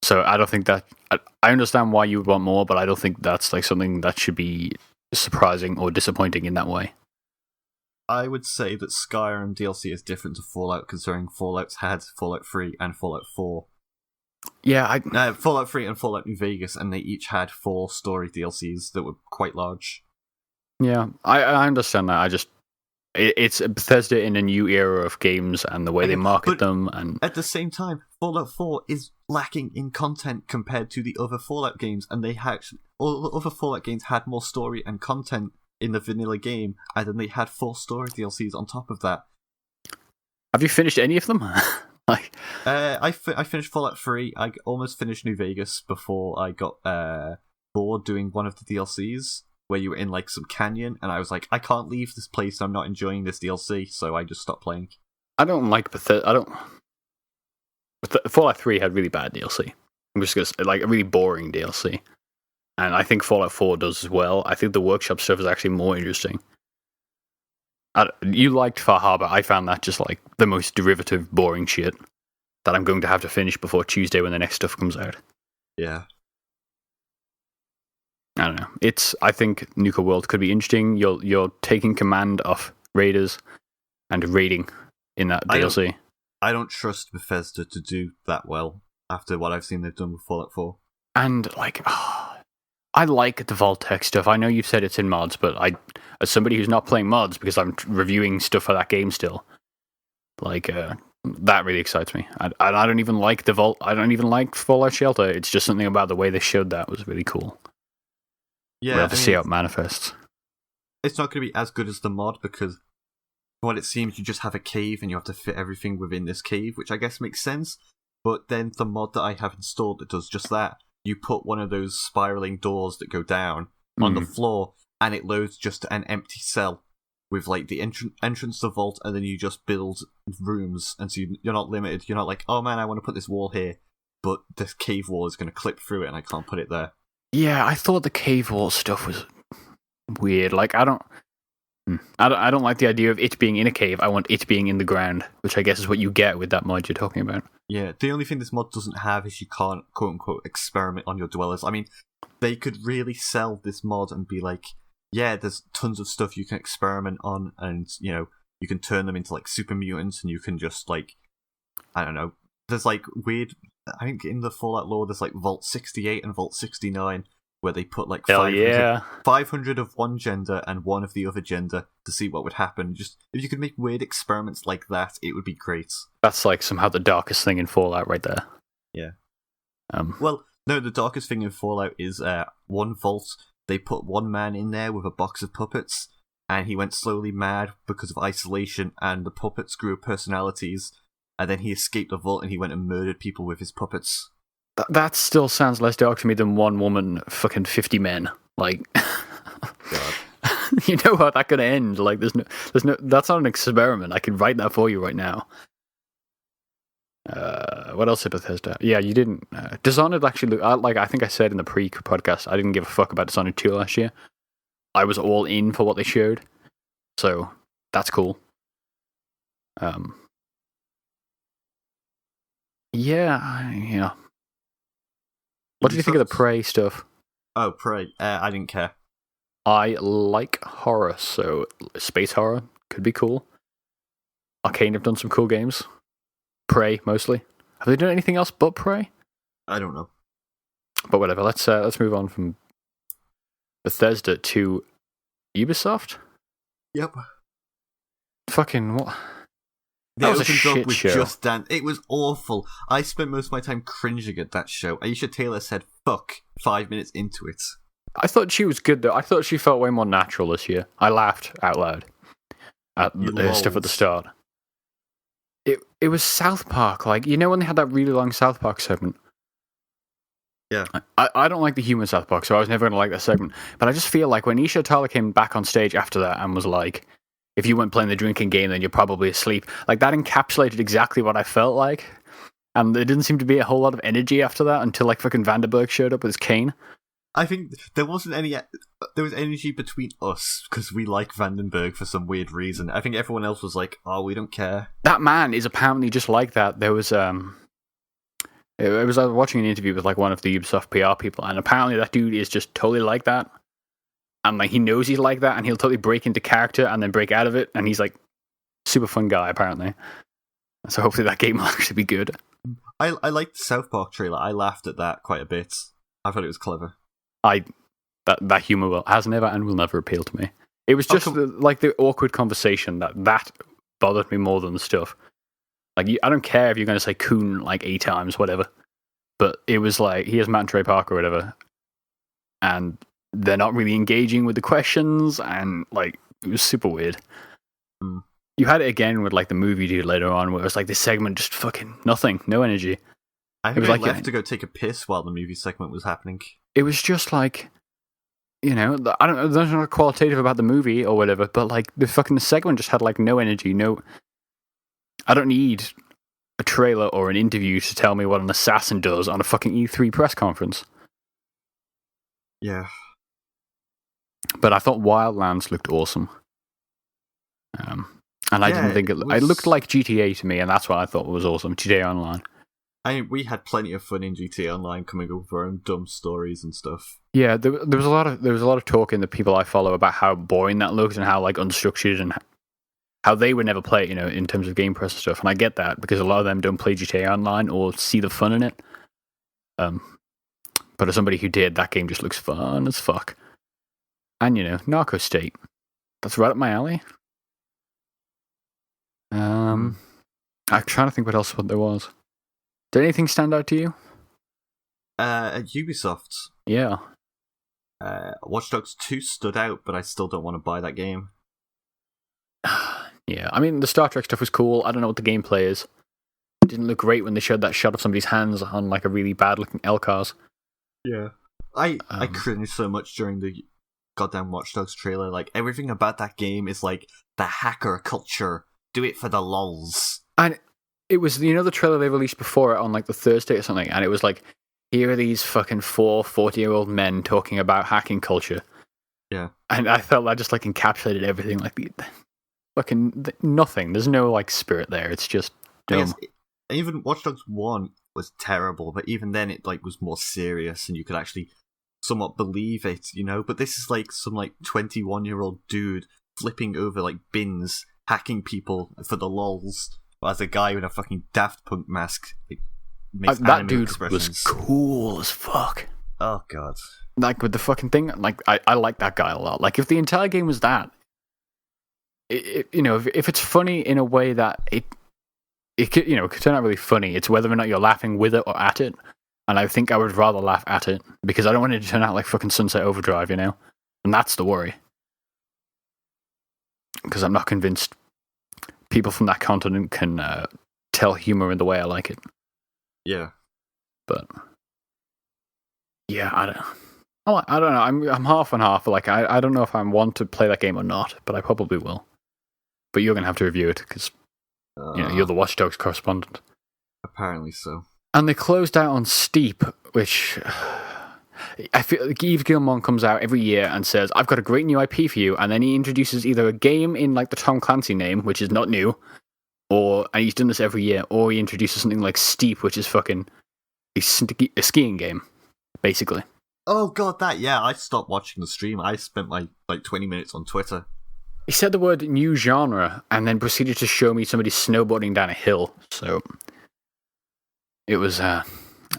So I don't think that... I understand why you would want more, but I don't think that's, like, something that should be surprising or disappointing in that way. I would say that Skyrim DLC is different to Fallout, considering Fallout's had Fallout 3 and Fallout 4. Yeah, Fallout 3 and Fallout New Vegas, and they each had 4 story DLCs that were quite large. Yeah, I understand that. It's Bethesda in a new era of games and the way they market them. And at the same time, Fallout 4 is lacking in content compared to the other Fallout games, and all the other Fallout games had more story and content in the vanilla game, and then they had 4 story DLCs on top of that. Have you finished any of them? I finished Fallout 3. I almost finished New Vegas before I got bored doing one of the DLCs, where you were in, like, some canyon, and I was like, I can't leave this place, I'm not enjoying this DLC, so I just stopped playing. I don't like Bethesda. Fallout 3 had really bad DLC. I'm just going to say, like, a really boring DLC. And I think Fallout 4 does as well. I think the workshop stuff is actually more interesting. You liked Far Harbor. I found that just, like, the most derivative, boring shit that I'm going to have to finish before Tuesday when the next stuff comes out. Yeah. I don't know. I think Nuka World could be interesting. You're taking command of raiders and raiding in that DLC. I don't trust Bethesda to do that well after what I've seen they've done with Fallout 4. And, like... I like the Vault-Tec stuff. I know you've said it's in mods, but as somebody who's not playing mods because I'm reviewing stuff for that game still, like, that really excites me. I don't even like the Vault. I don't even like Fallout Shelter. It's just something about the way they showed that was really cool. Yeah, we'll have to see how it manifests. It's not going to be as good as the mod because, what it seems, you just have a cave and you have to fit everything within this cave, which I guess makes sense. But then the mod that I have installed that does just that. You put one of those spiraling doors that go down on the floor, and it loads just an empty cell with like the entrance to the vault, and then you just build rooms, and so you're not limited. You're not like, oh man, I want to put this wall here, but this cave wall is going to clip through it, and I can't put it there. Yeah, I thought the cave wall stuff was weird. Like, I don't like the idea of it being in a cave. I want it being in the ground, which I guess is what you get with that mod you're talking about. Yeah, the only thing this mod doesn't have is you can't, quote-unquote, experiment on your dwellers. I mean, they could really sell this mod and be like, yeah, there's tons of stuff you can experiment on, and, you know, you can turn them into, like, super mutants, and you can just, like, I don't know, there's, like, weird, I think in the Fallout lore, there's, like, Vault 68 and Vault 69, where they put, like, 500 of one gender and one of the other gender to see what would happen. Just, if you could make weird experiments like that, it would be great. That's, like, somehow the darkest thing in Fallout right there. Yeah. Well, no, the darkest thing in Fallout is one vault. They put one man in there with a box of puppets, and he went slowly mad because of isolation, and the puppets grew personalities, and then he escaped the vault and he went and murdered people with his puppets. That still sounds less dark to me than one woman fucking 50 men. Like, God. You know how that could end. Like, there's no. That's not an experiment. I can write that for you right now. What else did Bethesda? Yeah, you didn't. Dishonored actually, like I think I said in the pre-podcast, I didn't give a fuck about Dishonored 2 last year. I was all in for what they showed, so that's cool. Yeah. What did you think of the Prey stuff? Oh, Prey. I didn't care. I like horror, so space horror could be cool. Arcane have done some cool games. Prey, mostly. Have they done anything else but Prey? I don't know. But whatever, let's move on from Bethesda to Ubisoft? Yep. Fucking what? They that was a opened shit up with show. Just Dance. It was awful. I spent most of my time cringing at that show. Aisha Taylor said fuck 5 minutes into it. I thought she was good, though. I thought she felt way more natural this year. I laughed out loud at the stuff at the start. It was South Park. Like, you know when they had that really long South Park segment? Yeah. I don't like the humor in South Park, so I was never going to like that segment. But I just feel like when Aisha Tyler came back on stage after that and was like, if you weren't playing the drinking game, then you're probably asleep. Like, that encapsulated exactly what I felt like. And there didn't seem to be a whole lot of energy after that until, like, fucking Vanderberg showed up with his cane. I think there wasn't any... There was energy between us, because we like Vandenberg for some weird reason. I think everyone else was like, oh, we don't care. That man is apparently just like that. There was... I was watching an interview with, like, one of the Ubisoft PR people, and apparently that dude is just totally like that. And, like, he knows he's like that, and he'll totally break into character and then break out of it, and he's, like, super fun guy, apparently. So hopefully that game will actually be good. I liked the South Park trailer. I laughed at that quite a bit. I thought it was clever. That humor has never and will never appeal to me. It was just like the awkward conversation that bothered me more than the stuff. Like, I don't care if you're going to say coon like 8 times, whatever. But it was like, here's Matt and Trey Parker or whatever. And they're not really engaging with the questions, and like, it was super weird. You had it again with like the movie dude later on, where it was like this segment just fucking nothing, no energy. I think I left to go take a piss while the movie segment was happening. It was just like, you know, I don't know, there's not qualitative about the movie or whatever, but like the fucking segment just had like no energy, no. I don't need a trailer or an interview to tell me what an assassin does on a fucking E3 press conference. Yeah. But I thought Wildlands looked awesome. And I didn't think it looked like GTA to me, and that's what I thought was awesome. GTA Online. I mean, we had plenty of fun in GTA Online, coming up with our own dumb stories and stuff. Yeah, there was a lot of talk in the people I follow about how boring that looked and how like unstructured and how they would never play it, you know, in terms of game press and stuff. And I get that because a lot of them don't play GTA Online or see the fun in it. But as somebody who did, that game just looks fun as fuck. And you know, Narco State, that's right up my alley. I'm trying to think what else there was. Did anything stand out to you? At Ubisoft. Yeah. Watch Dogs 2 stood out, but I still don't want to buy that game. Yeah, I mean, the Star Trek stuff was cool. I don't know what the gameplay is. It didn't look great when they showed that shot of somebody's hands on like a really bad looking L-Cars. Yeah. I cringed so much during the goddamn Watch Dogs trailer. Like, everything about that game is like the hacker culture. Do it for the lols. And it was, the trailer they released before it on like the Thursday or something, and it was like, here are these fucking 40-year-old men talking about hacking culture. Yeah. And I felt that just like encapsulated everything. Like, fucking nothing. There's no like spirit there. It's just dumb. Even Watch Dogs 1 was terrible, but even then it like was more serious and you could actually somewhat believe it, But this is like some like 21-year-old dude flipping over like bins, hacking people for the lols, as a guy with a fucking Daft Punk mask makes that dude expressions. Was cool as fuck. Oh god. Like with the fucking thing, like I like that guy a lot. Like if the entire game was that, if it's funny in a way that it could, it could turn out really funny. It's whether or not you're laughing with it or at it. And I think I would rather laugh at it because I don't want it to turn out like fucking Sunset Overdrive, And that's the worry. Because I'm not convinced people from that continent can tell humor in the way I like it. Yeah. But yeah, I don't know. I'm half and half. Like I don't know if I want to play that game or not, but I probably will. But you're gonna have to review it because you're the Watch Dogs correspondent. Apparently so. And they closed out on Steep, which I feel like Yves Guillemot comes out every year and says, "I've got a great new IP for you," and then he introduces either a game in like the Tom Clancy name, which is not new, and he's done this every year, or he introduces something like Steep, which is fucking a skiing game, basically. Oh god, I stopped watching the stream. I spent like 20 minutes on Twitter. He said the word new genre and then proceeded to show me somebody snowboarding down a hill. So it was a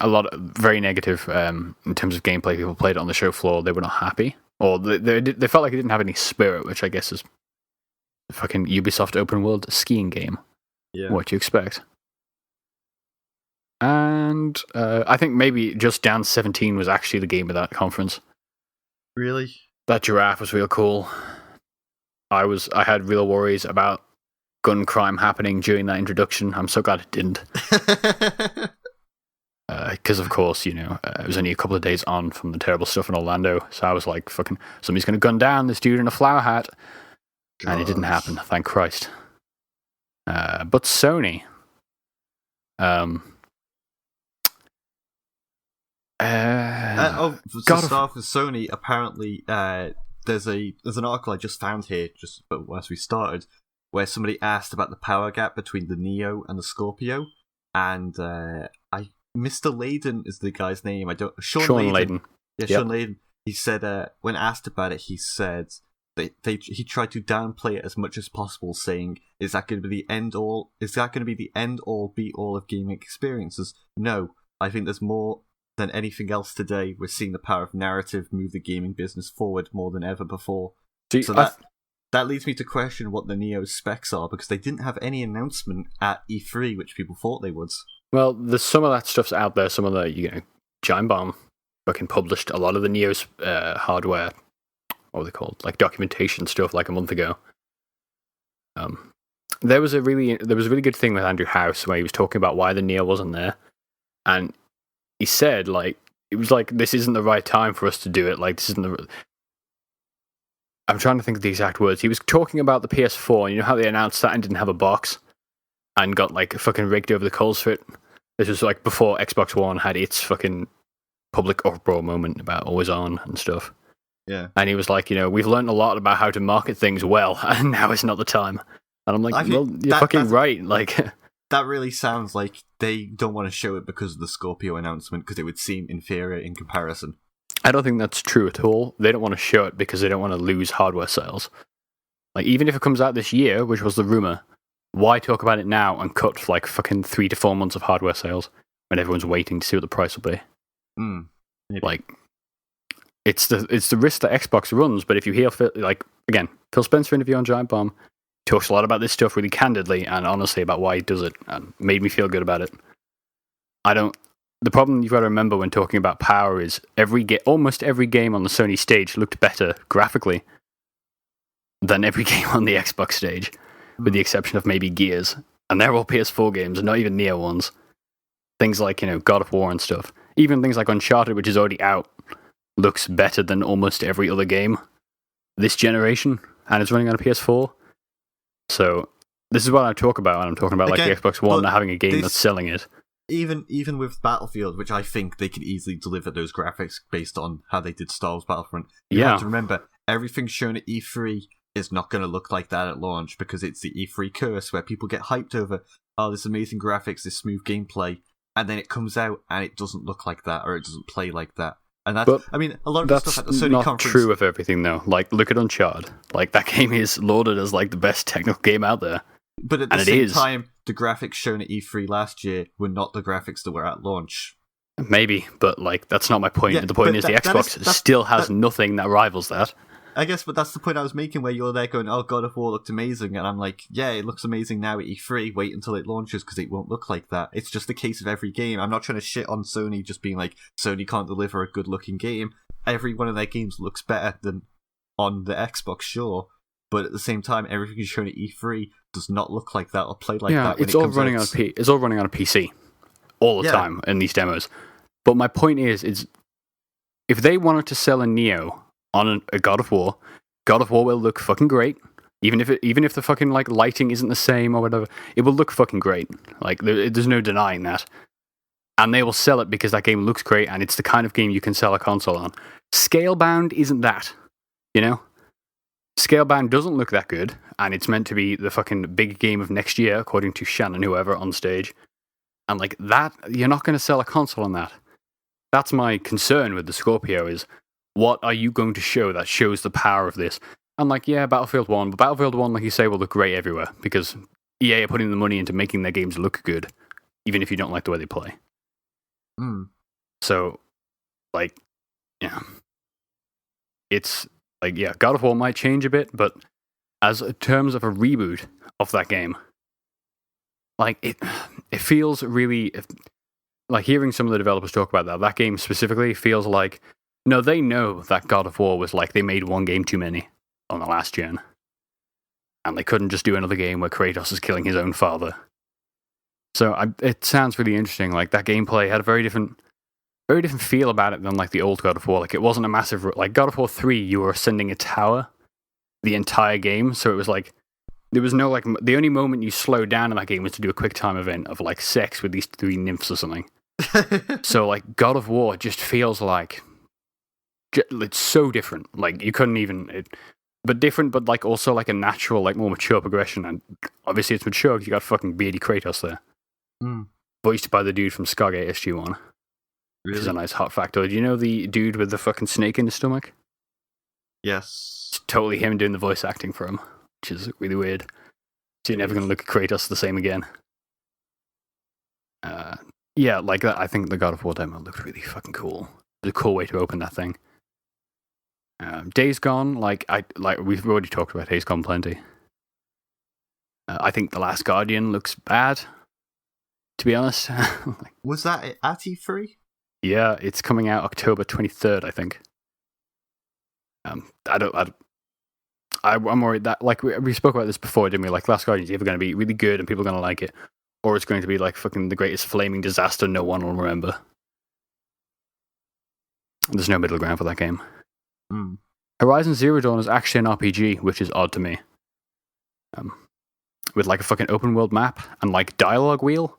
lot very negative in terms of gameplay. People played it on the show floor. They were not happy. Or they felt like it didn't have any spirit, which I guess is the fucking Ubisoft open world skiing game. Yeah. What you expect. And I think maybe Just Dance 17 was actually the game of that conference. Really? That giraffe was real cool. I had real worries about gun crime happening during that introduction. I'm so glad it didn't. Because, of course, it was only a couple of days on from the terrible stuff in Orlando. So I was like, fucking, somebody's going to gun down this dude in a flower hat. Gosh. And it didn't happen, thank Christ. But Sony... to start with Sony, apparently there's an article I just found here as we started where somebody asked about the power gap between the Neo and the Scorpio, and Mr. Layden is the guy's name. Sean Layden. Yeah, Sean Layden. He said when asked about it, he said he tried to downplay it as much as possible, saying, "Is that going to be the end all? Is that going to be the end all be all of gaming experiences? No, I think there's more than anything else today. We're seeing the power of narrative move the gaming business forward more than ever before." That leads me to question what the Neo's specs are, because they didn't have any announcement at E3, which people thought they would. Well, there's some of that stuff's out there. Some of the, Giant Bomb fucking published a lot of the Neo's hardware. What were they called? Like documentation stuff, like a month ago. There was a really good thing with Andrew House where he was talking about why the Neo wasn't there, and he said it was like, this isn't the right time for us to do it. Like, this isn't the. I'm trying to think of the exact words. He was talking about the PS4, and you know how they announced that and didn't have a box, and got like fucking rigged over the coals for it. This was like before Xbox One had its fucking public uproar moment about always on and stuff. Yeah. And he was like, we've learned a lot about how to market things well, and now is not the time. And I'm like, well, you're fucking right. Like, that really sounds like they don't want to show it because of the Scorpio announcement, because it would seem inferior in comparison. I don't think that's true at all. They don't want to show it because they don't want to lose hardware sales. Like, even if it comes out this year, which was the rumor, why talk about it now and cut like fucking 3 to 4 months of hardware sales when everyone's waiting to see what the price will be? Like, it's the risk that Xbox runs. But if you hear Phil Spencer interview on Giant Bomb, talks a lot about this stuff really candidly and honestly about why he does it, and made me feel good about it. The problem you've got to remember when talking about power is almost every game on the Sony stage looked better graphically than every game on the Xbox stage, with the exception of maybe Gears. And they're all PS4 games, and not even Neo ones. Things like, God of War and stuff. Even things like Uncharted, which is already out, looks better than almost every other game this generation, and it's running on a PS4. So this is what I talk about when I'm talking about Again, like the Xbox One not having a game that's selling it. Even with Battlefield, which I think they could easily deliver those graphics based on how they did Star Wars Battlefront. You have to remember, everything shown at E3 is not going to look like that at launch because it's the E3 curse where people get hyped over, oh, this amazing graphics, this smooth gameplay, and then it comes out and it doesn't look like that or it doesn't play like that. And that's, I mean, a lot of the stuff at the Sony conference... That's not true of everything, though. Like, look at Uncharted. Like, that game is lauded as, like, the best technical game out there. But at the same time, the graphics shown at E3 last year were not the graphics that were at launch. Maybe, but, like, that's not my point. Yeah, the point is the Xbox still has nothing that rivals that. I guess, but that's the point I was making, where you're there going, oh, God of War looked amazing, and I'm like, yeah, it looks amazing now at E3, wait until it launches, because it won't look like that. It's just the case of every game. I'm not trying to shit on Sony, just being like, Sony can't deliver a good-looking game. Every one of their games looks better than on the Xbox, sure, but at the same time, everything is shown at E3 does not look like that or play like that when it's all running on it's all running on a PC all the time in these demos. But my point is if they wanted to sell a Neo on a God of War will look fucking great. Even if the fucking like lighting isn't the same or whatever, it will look fucking great. Like there's no denying that. And they will sell it because that game looks great and it's the kind of game you can sell a console on. Scalebound isn't that, you know? Scalebound doesn't look that good, and it's meant to be the fucking big game of next year, according to Shannon, whoever, on stage. And like that, you're not going to sell a console on that. That's my concern with the Scorpio is, what are you going to show that shows the power of this? And like, yeah, Battlefield 1, but Battlefield 1, like you say, will look great everywhere, because EA are putting the money into making their games look good, even if you don't like the way they play. So, like, yeah. It's... like, yeah, God of War might change a bit, but as in terms of a reboot of that game, like, it feels really... like, hearing some of the developers talk about that game specifically feels like, no, they know that God of War was like, they made one game too many on the last gen. And they couldn't just do another game where Kratos is killing his own father. So, it sounds really interesting. Like, that gameplay had a very different feel about it than like the old God of War. Like it wasn't a massive like God of War 3. You were ascending a tower the entire game, so it was like there was no like the only moment you slowed down in that game was to do a quick time event of like sex with these 3 nymphs or something. So like God of War just feels like it's so different. Like you couldn't even, but different, but like also like a natural, like more mature progression. And obviously it's mature because you got fucking beardy Kratos there, voiced by the dude from Scargate SG-1. Really? Which is a nice hot factor. Do you know the dude with the fucking snake in his stomach? Yes. It's totally him doing the voice acting for him, which is really weird. So you're never going to look at Kratos the same again. Yeah, like that. I think the God of War demo looked really fucking cool. It was a cool way to open that thing. Days Gone, like we've already talked about Days Gone plenty. I think The Last Guardian looks bad, to be honest. Was that at E3? Yeah, it's coming out October 23rd, I think. I'm worried that, like, we spoke about this before, didn't we? Like, Last Guardian is either going to be really good and people are going to like it, or it's going to be, like, fucking the greatest flaming disaster no one will remember. There's no middle ground for that game. Horizon Zero Dawn is actually an RPG, which is odd to me. With, like, a fucking open world map and, like, dialogue wheel,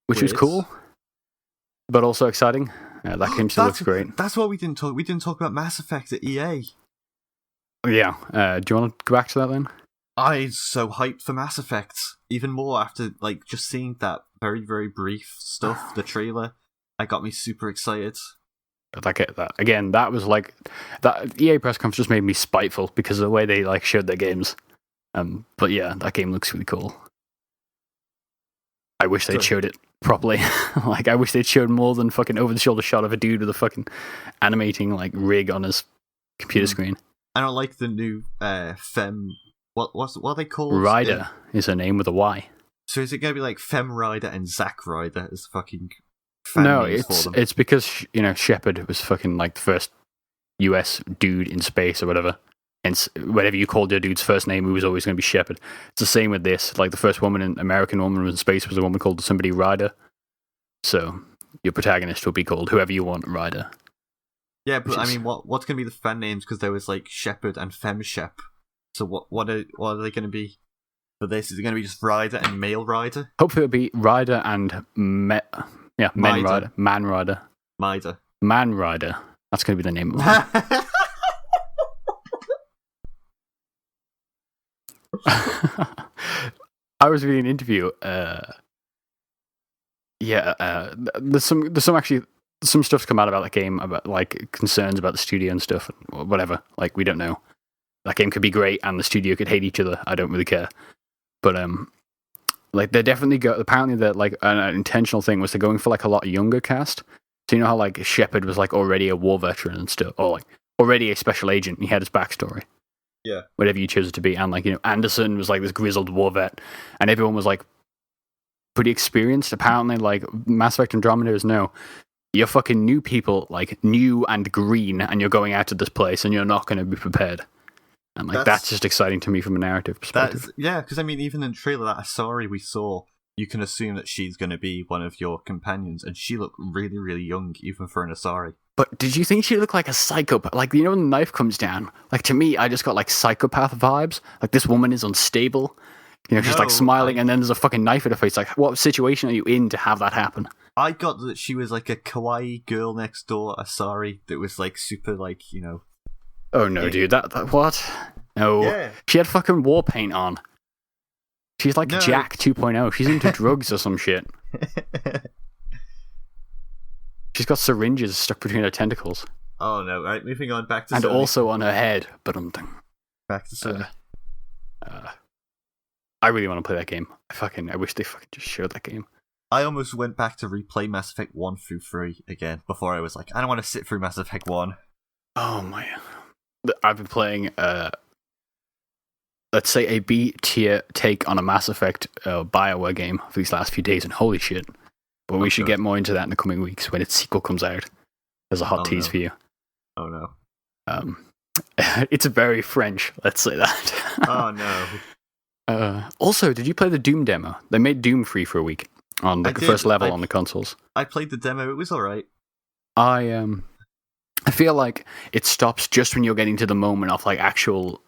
which was cool. But also exciting. That game still looks great. That's what we didn't talk. We didn't talk about Mass Effect at EA. Yeah. Do you want to go back to that then? I'm so hyped for Mass Effect. Even more after like just seeing that very, very brief stuff, the trailer. That got me super excited. That again, that was like that EA press conference just made me spiteful because of the way they like showed their games. But yeah, that game looks really cool. I wish they'd showed it properly. Like, I wish they'd showed more than fucking over-the-shoulder shot of a dude with a fucking animating, like, rig on his computer screen. I don't like the new Fem... What are they called? Ryder is her name with a Y. So is it going to be like Fem Ryder and Zack Ryder as fucking No, it's because, you know, Shepard was fucking, like, the first US dude in space or whatever. And whatever you called your dude's first name, he was always going to be Shepard. It's the same with this. Like, the first American woman in space was a woman called somebody Ryder. So, your protagonist will be called whoever you want, Ryder. Yeah, but I mean, what's going to be the fan names? Because there was like Shepherd and Femshep. So what are they going to be for this? Is it going to be just Rider and Male Rider? Hopefully it'll be Rider and Man Rider. Mida. Man Rider. That's going to be the name of it. I was reading an interview. There's some stuff's come out about that game, about like concerns about the studio and stuff, and whatever. Like, we don't know. That game could be great, and the studio could hate each other. I don't really care. But like they're definitely apparently they're like an intentional thing was they're going for like a lot younger cast. So you know how like Shepard was like already a war veteran and stuff, or like already a special agent. He had his backstory. Yeah. Whatever you chose it to be, and like Anderson was like this grizzled war vet, and everyone was like pretty experienced. Apparently, like Mass Effect Andromeda is no. You're fucking new people, like new and green, and you're going out to this place, and you're not going to be prepared. And like that's just exciting to me from a narrative perspective. Yeah, because I mean, even in the trailer that Asari we saw, you can assume that she's going to be one of your companions, and she looked really, really young, even for an Asari. But did you think she looked like a psychopath? Like, when the knife comes down, like to me, I just got like psychopath vibes. Like, this woman is unstable. She's like smiling, and then there's a fucking knife at her face. Like, what situation are you in to have that happen? I got that she was like a kawaii girl next door Asari that was like super like, Oh no, dude! That what? No, yeah. She had fucking war paint on. She's like Jack 2.0. She's into drugs or some shit. She's got syringes stuck between her tentacles. Oh no! Right, moving on back to and Sony. Also on her head. But back to Sony. I really want to play that game. I wish they fucking just showed that game. I almost went back to replay Mass Effect 1 through 3 again before I was like, I don't want to sit through Mass Effect 1. Oh my! I've been playing, let's say, a B tier take on a Mass Effect BioWare game for these last few days, and holy shit. But we should get more into that in the coming weeks when its sequel comes out. There's a hot tease for you. Oh no. It's very French, let's say that. Oh no. Also, did you play the Doom demo? They made Doom free for a week on the first level on the consoles. I played the demo, it was alright. I feel like it stops just when you're getting to the moment of like actual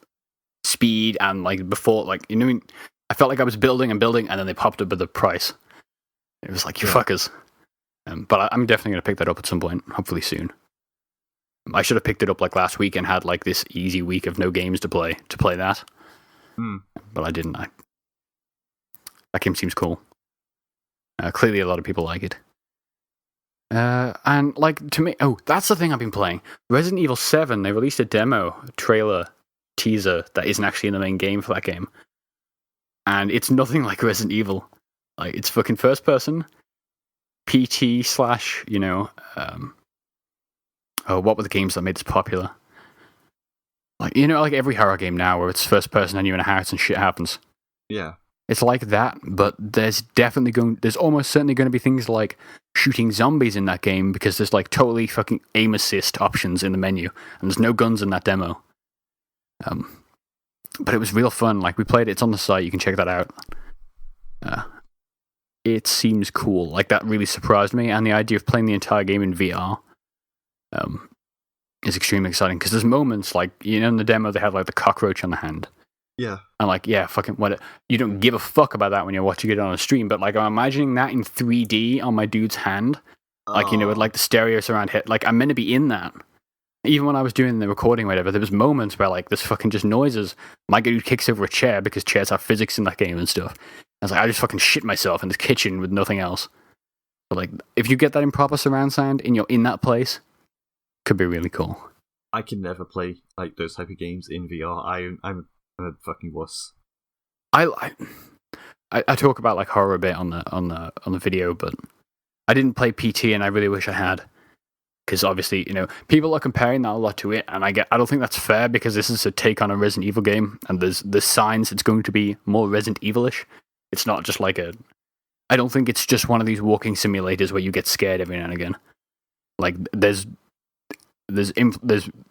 speed and like before, like, I felt like I was building and then they popped up with the price. It was like, you fuckers. But I'm definitely going to pick that up at some point, hopefully soon. I should have picked it up like last week and had like this easy week of no games to play that. But I didn't. That game seems cool. Clearly a lot of people like it. And like to me, that's the thing I've been playing. Resident Evil 7, they released a demo, trailer, teaser that isn't actually in the main game for that game. And it's nothing like Resident Evil. Like, it's fucking first person, PT / what were the games that made this popular? Like, like every horror game now where it's first person and you're in a house and shit happens. Yeah. It's like that, but there's almost certainly going to be things like shooting zombies in that game because there's like totally fucking aim assist options in the menu, and there's no guns in that demo. But it was real fun. Like, we played it, it's on the site, you can check that out. It seems cool. Like, that really surprised me, and the idea of playing the entire game in VR is extremely exciting because there's moments like, in the demo they have like the cockroach on the hand. Yeah. And like, yeah, fucking what? You don't give a fuck about that when you're watching it on a stream, but like, I'm imagining that in 3D on my dude's hand, like, with like the stereo surround hit. Like, I'm meant to be in that. Even when I was doing the recording or whatever, there was moments where like there's fucking just noises. My dude kicks over a chair because chairs have physics in that game and stuff. I was like, I just fucking shit myself in this kitchen with nothing else. But like, if you get that in proper surround sound and you're in that place, could be really cool. I can never play like those type of games in VR. I'm a fucking wuss. I talk about like horror a bit on the video, but I didn't play PT, and I really wish I had, because obviously people are comparing that a lot to it, and I don't think that's fair because this is a take on a Resident Evil game, and there's signs it's going to be more Resident Evil-ish. It's not just like I don't think it's just one of these walking simulators where you get scared every now and again. Like there's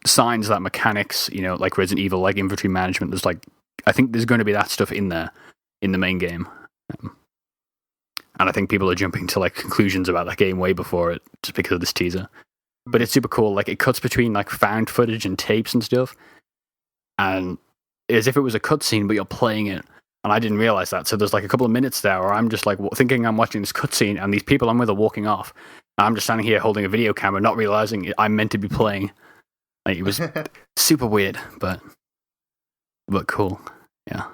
signs that mechanics, like Resident Evil, like inventory management. There's like, I think there's going to be that stuff in there in the main game, and I think people are jumping to like conclusions about that game way before it, just because of this teaser. but it's super cool. Like, it cuts between like found footage and tapes and stuff, and as if it was a cutscene, but you're playing it. And I didn't realize that. So there's like a couple of minutes there where I'm just like thinking I'm watching this cutscene, and these people I'm with are walking off. And I'm just standing here holding a video camera, not realizing I'm meant to be playing. Like, it was super weird, but cool. Yeah.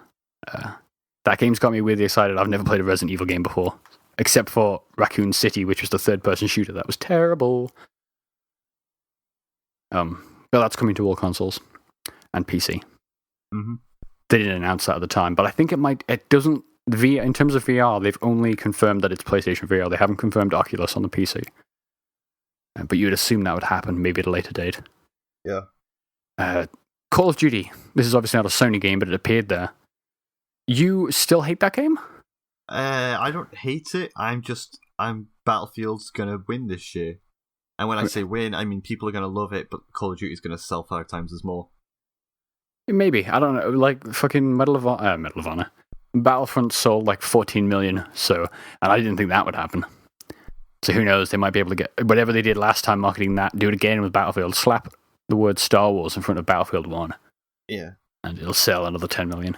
That game's got me really excited. I've never played a Resident Evil game before, except for Raccoon City, which was the third-person shooter. That was terrible. But that's coming to all consoles and PC. Mm-hmm. They didn't announce that at the time, but I think it doesn't. In terms of VR, they've only confirmed that it's PlayStation VR. They haven't confirmed Oculus on the PC. But you would assume that would happen maybe at a later date. Yeah. Call of Duty. This is obviously not a Sony game, but it appeared there. You still hate that game? I don't hate it. I'm Battlefield's gonna win this year. And when I say win, I mean people are gonna love it, but Call of Duty's gonna sell 5 times as more. Maybe. I don't know. Like, fucking Medal of Honor. Battlefront sold like 14 million, and I didn't think that would happen. So who knows? They might be able to get whatever they did last time marketing that, do it again with Battlefield, slap the word Star Wars in front of Battlefield 1. Yeah. And it'll sell another 10 million.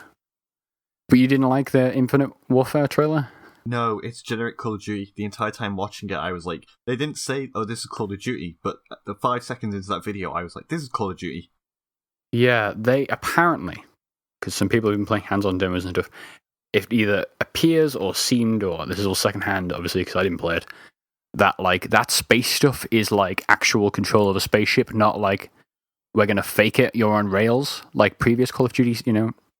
But you didn't like the Infinite Warfare trailer? No, it's generic Call of Duty. The entire time watching it, I was like, they didn't say, oh, this is Call of Duty, but the 5 seconds into that video, I was like, this is Call of Duty. Yeah, they apparently, because some people have been playing hands-on demos and stuff, it either appears or seemed, or this is all secondhand, obviously, because I didn't play it, that like that space stuff is like actual control of a spaceship, not like we're gonna fake it, you're on rails, like previous Call of Duty,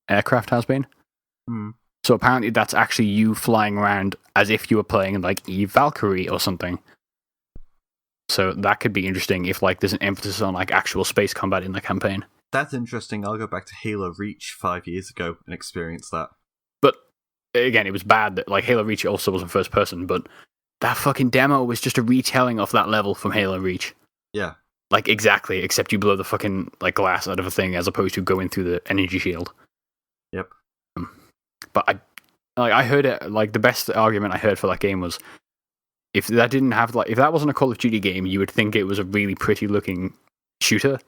aircraft has been. So apparently that's actually you flying around as if you were playing like Eve Valkyrie or something. So that could be interesting if like there's an emphasis on like actual space combat in the campaign. That's interesting. I'll go back to Halo Reach 5 years ago and experience that. But again, it was bad that like Halo Reach also wasn't first person, but that fucking demo was just a retelling of that level from Halo Reach. Yeah. Like exactly, except you blow the fucking like glass out of a thing as opposed to going through the energy shield. Yep. But I heard it, like the best argument I heard for that game was if that didn't have if that wasn't a Call of Duty game, you would think it was a really pretty looking shooter.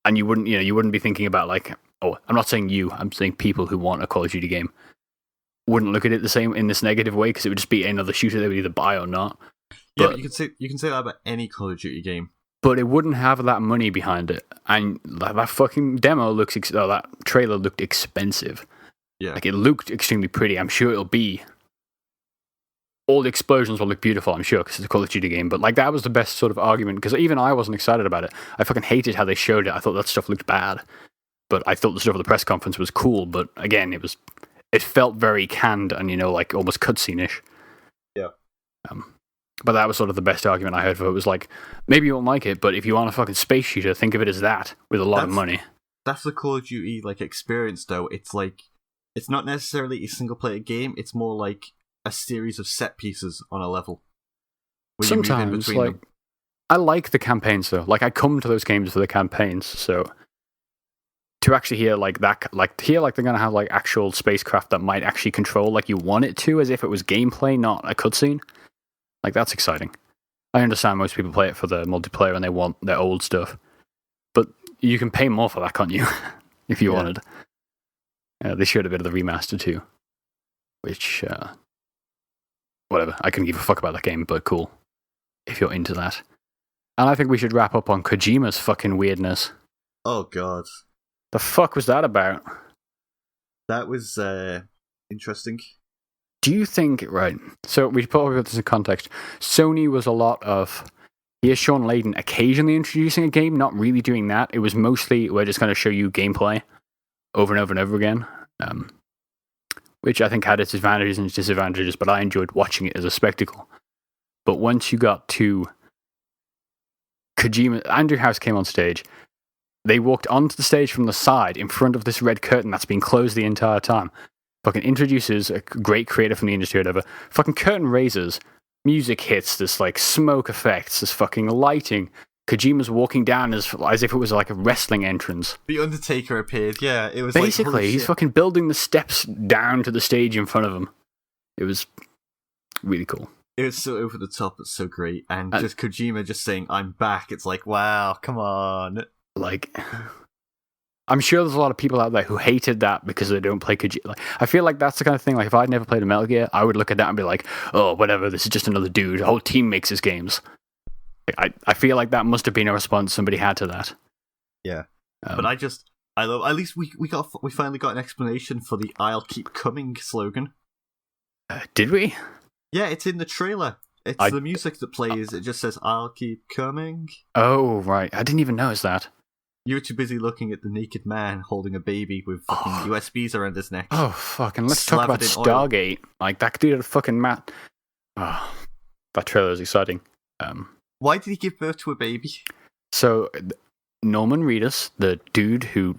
And you wouldn't be thinking about like, oh, I'm not saying you, I'm saying people who want a Call of Duty game wouldn't look at it the same in this negative way because it would just be another shooter they would either buy or not. Yeah, but you can say that about any Call of Duty game. But it wouldn't have that money behind it, and that fucking demo that trailer looked expensive. Yeah, like it looked extremely pretty. I'm sure it'll be. All the explosions will look beautiful, I'm sure, because it's a Call of Duty game. But like that was the best sort of argument, because even I wasn't excited about it. I fucking hated how they showed it. I thought that stuff looked bad. But I thought the stuff at the press conference was cool. But again, it felt very canned and like almost cutscene-ish. Yeah. But that was sort of the best argument I heard for it. It was like, maybe you won't like it, but if you want a fucking space shooter, think of it as that with a lot of money. That's the Call of Duty like experience, though. It's like it's not necessarily a single player game. It's more like a series of set pieces on a level. Sometimes, like, them. I like the campaigns though. Like, I come to those games for the campaigns. So to actually hear like that, like they're gonna have like actual spacecraft that might actually control like you want it to, as if it was gameplay, not a cutscene. Like that's exciting. I understand most people play it for the multiplayer and they want their old stuff, but you can pay more for that, can't you? If you wanted. They showed a bit of the remaster too, which. Whatever, I couldn't give a fuck about that game, but cool. If you're into that. And I think we should wrap up on Kojima's fucking weirdness. Oh, God. The fuck was that about? That was interesting. Do you think, right, so we probably put this in context. Sony was a lot of, here's Sean Layden occasionally introducing a game, not really doing that. It was mostly, we're just going to show you gameplay over and over and over again. Which I think had its advantages and its disadvantages, but I enjoyed watching it as a spectacle. But once you got to Kojima, Andrew House came on stage. They walked onto the stage from the side in front of this red curtain that's been closed the entire time. Fucking introduces a great creator from the industry or whatever. Fucking curtain raises, music hits, this like smoke effects, this fucking lighting. Kojima's walking down as if it was like a wrestling entrance. The Undertaker appeared, yeah. It was basically like, he's fucking building the steps down to the stage in front of him. It was really cool. It was so over the top, it's so great. And just Kojima just saying, I'm back. It's like, wow, come on. Like, I'm sure there's a lot of people out there who hated that because they don't play Kojima. Like, I feel like that's the kind of thing, like, if I'd never played a Metal Gear, I would look at that and be like, oh, whatever, this is just another dude. The whole team makes his games. I feel like that must have been a response somebody had to that. Yeah. But I love, at least we finally got an explanation for the I'll Keep Coming slogan. Did we? Yeah, it's in the trailer. It's the music that plays. It just says, I'll keep coming. Oh, right. I didn't even notice that. You were too busy looking at the naked man holding a baby with fucking USBs around his neck. Oh, fucking, let's talk about Stargate. Oil. Like, that dude had a fucking mat. Oh, that trailer is exciting. Why did he give birth to a baby? So, Norman Reedus, the dude who,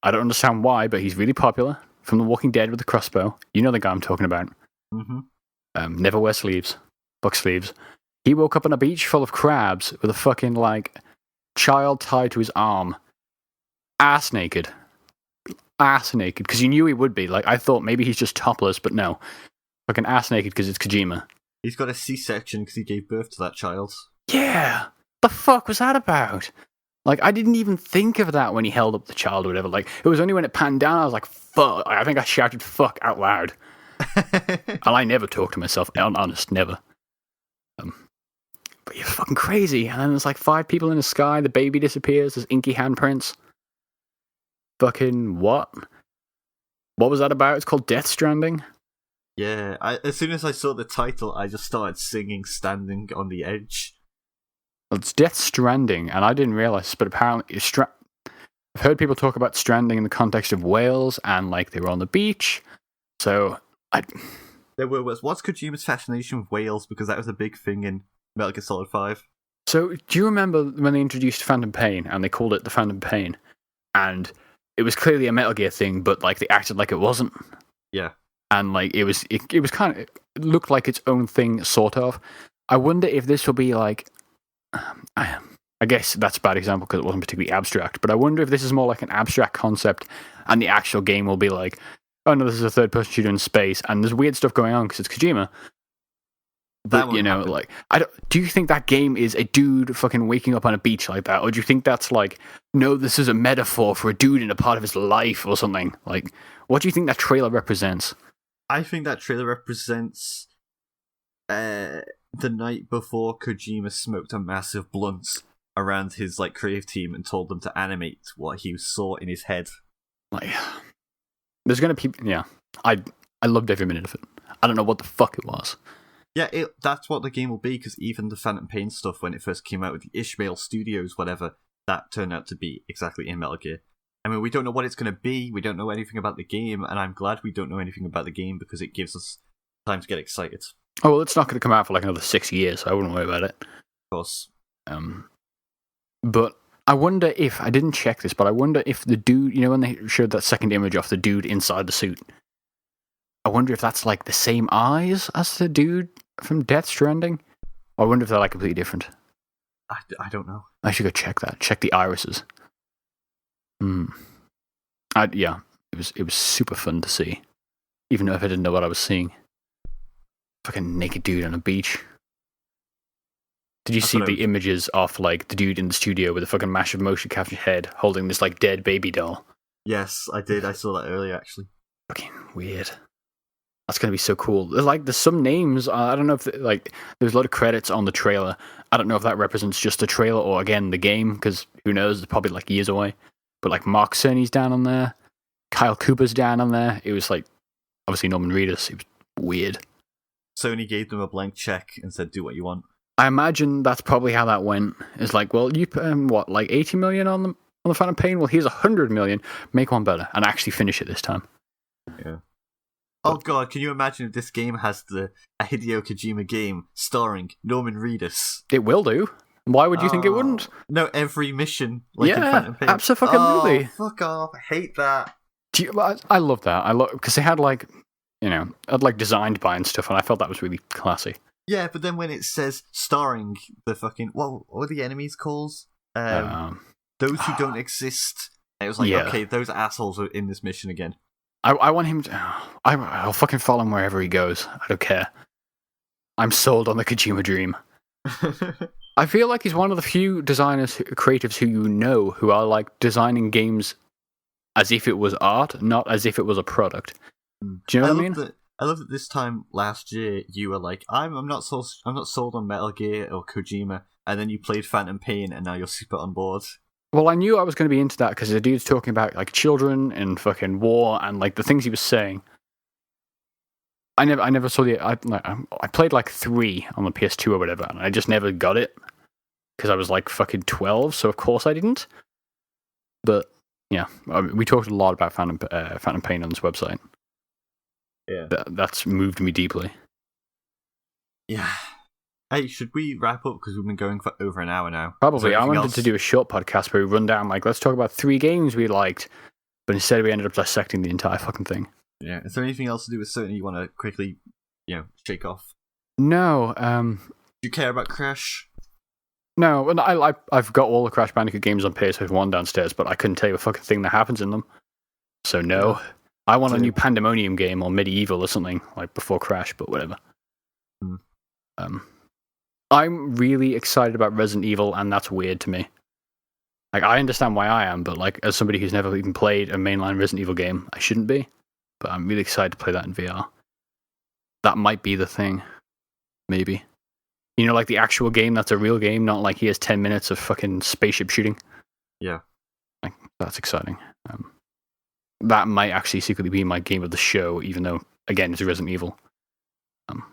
I don't understand why, but he's really popular, from The Walking Dead with the crossbow. You know the guy I'm talking about. Mm-hmm. Never wear sleeves. Buck sleeves. He woke up on a beach full of crabs with a fucking, like, child tied to his arm. Ass naked. Ass naked. Because you knew he would be. Like, I thought maybe he's just topless, but no. Fucking ass naked because it's Kojima. He's got a C-section because he gave birth to that child. Yeah! The fuck was that about? Like, I didn't even think of that when he held up the child or whatever. Like, it was only when it panned down I was like, fuck. I think I shouted fuck out loud. And I never talk to myself. Honest, never. But you're fucking crazy. And then there's like 5 people in the sky. The baby disappears. There's inky handprints. Fucking what? What was that about? It's called Death Stranding. Yeah. As soon as I saw the title, I just started singing Standing on the Edge. Well, it's Death Stranding, and I didn't realize, but apparently I've heard people talk about stranding in the context of whales, and like they were on the beach. So what's Kojima's fascination with whales? Because that was a big thing in Metal Gear Solid 5. So do you remember when they introduced Phantom Pain and they called it the Phantom Pain, and it was clearly a Metal Gear thing, but like they acted like it wasn't. Yeah, and like it was kind of, it looked like its own thing, sort of. I wonder if this will be like, I guess that's a bad example because it wasn't particularly abstract, but I wonder if this is more like an abstract concept, and the actual game will be like, oh no, this is a third-person shooter in space, and there's weird stuff going on because it's Kojima. But, you know, happen. Like, do you think that game is a dude fucking waking up on a beach like that? Or do you think that's like, no, this is a metaphor for a dude in a part of his life or something? Like, what do you think that trailer represents? I think that trailer represents the night before Kojima smoked a massive blunt around his, like, creative team and told them to animate what he saw in his head. Like, there's gonna be, yeah. I loved every minute of it. I don't know what the fuck it was. Yeah, that's what the game will be, because even the Phantom Pain stuff, when it first came out with the Ishmael Studios, whatever, that turned out to be exactly in Metal Gear. I mean, we don't know what it's going to be, we don't know anything about the game, and I'm glad we don't know anything about the game, because it gives us time to get excited. Oh, well, it's not going to come out for like another 6 years, so I wouldn't worry about it. Of course. But I wonder if, I didn't check this, but I wonder if the dude, you know when they showed that second image of the dude inside the suit, I wonder if that's like the same eyes as the dude from Death Stranding? Or I wonder if they're like completely different. I don't know. I should go check that. Check the irises. Yeah, it was super fun to see. Even though if I didn't know what I was seeing. Fucking naked dude on a beach. Did you see the images of like the dude in the studio with a fucking massive motion capture head holding this like dead baby doll? Yes, I did. I saw that earlier actually. Fucking weird. That's going to be so cool. There's some names. I don't know if there's a lot of credits on the trailer. I don't know if that represents just the trailer or again the game, because who knows? It's probably like years away. But like Mark Cerny's down on there, Kyle Cooper's down on there. It was like obviously Norman Reedus. It was weird. Sony gave them a blank check and said, "Do what you want." I imagine that's probably how that went. It's like, well, you put what, like 80 million on the Phantom Pain? Well, here's 100 million. Make one better and actually finish it this time. Yeah. Oh god, can you imagine if this game has a Hideo Kojima game starring Norman Reedus? It will do. Why would you think it wouldn't? No, every mission, like in Phantom Pain. Absolutely. Oh, fuck off! I hate that. I love that. I love because they had like, you know, had like designed by and stuff, and I felt that was really classy. Yeah, but then when it says starring the fucking what are the enemies called? Those who don't exist. It was like, okay, those assholes are in this mission again. I'll want him to... I'll fucking follow him wherever he goes. I don't care. I'm sold on the Kojima dream. I feel like he's one of the few creatives who are like designing games as if it was art, not as if it was a product. Do you know what I mean? I love that this time last year you were like, I'm not sold on Metal Gear or Kojima, and then you played Phantom Pain, and now you're super on board. Well, I knew I was going to be into that because the dude's talking about like children and fucking war and like the things he was saying. I never saw I played like 3 on the PS2 or whatever, and I just never got it because I was like fucking 12, so of course I didn't. But yeah, we talked a lot about Phantom Pain on this website. Yeah, that's moved me deeply. Yeah. Hey, should we wrap up because we've been going for over an hour now? Probably. I wanted to do a short podcast where we run down like let's talk about 3 games we liked, but instead we ended up dissecting the entire fucking thing. Yeah. Is there anything else to do with Certain you want to quickly, shake off? No. Do you care about Crash? No, and I've got all the Crash Bandicoot games on PS1 downstairs, but I couldn't tell you a fucking thing that happens in them. So no. Yeah. I want a new Pandemonium game or Medieval or something like before Crash, but whatever. I'm really excited about Resident Evil, and that's weird to me. Like, I understand why I am, but like as somebody who's never even played a mainline Resident Evil game, I shouldn't be. But I'm really excited to play that in VR. That might be the thing. Maybe. You know, like the actual game that's a real game, not like here's 10 minutes of fucking spaceship shooting. Yeah. Like, that's exciting. That might actually secretly be my game of the show, even though, again, it's Resident Evil. I'm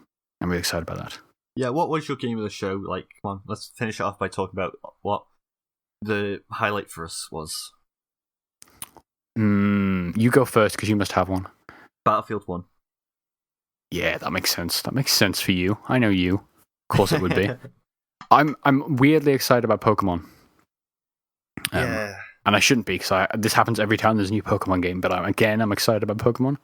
really excited about that. Yeah, what was your game of the show? Like, come on, let's finish it off by talking about what the highlight for us was. You go first, because you must have one. Battlefield 1. Yeah, that makes sense. That makes sense for you. I know you. Of course it would be. I'm weirdly excited about Pokemon. Yeah. And I shouldn't be, because this happens every time there's a new Pokemon game, but I'm excited about Pokemon.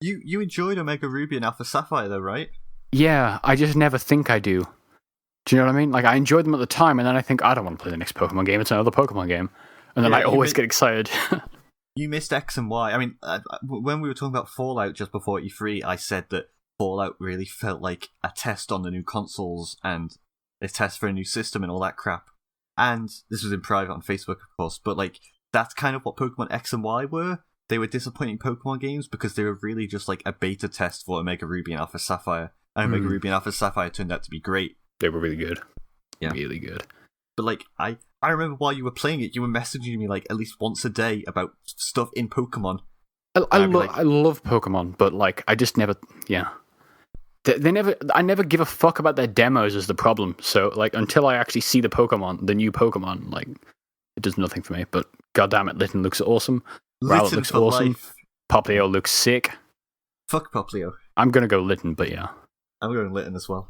You enjoyed Omega Ruby and Alpha Sapphire, though, right? Yeah, I just never think I do. Do you know what I mean? Like, I enjoyed them at the time, and then I think, I don't want to play the next Pokemon game, it's another Pokemon game. And then I always get excited. You missed X and Y. I mean, when we were talking about Fallout just before E3, I said that Fallout really felt like a test on the new consoles and a test for a new system and all that crap. And this was in private on Facebook, of course, but like that's kind of what Pokemon X and Y were. They were disappointing Pokemon games because they were really just like a beta test for Omega Ruby and Alpha Sapphire. And Omega Ruby and Alpha Sapphire turned out to be great. They were really good. Yeah. Really good. But like, I remember while you were playing it, you were messaging me like at least once a day about stuff in Pokemon. I love Pokemon, but like I just never, I never give a fuck about their demos is the problem. So like until I actually see the new Pokemon, like it does nothing for me. But goddamn it, Litten looks awesome. Rowlet looks awesome. Life. Popplio looks sick. Fuck Popplio. I'm gonna go Litten, but yeah. I'm going Litten as well.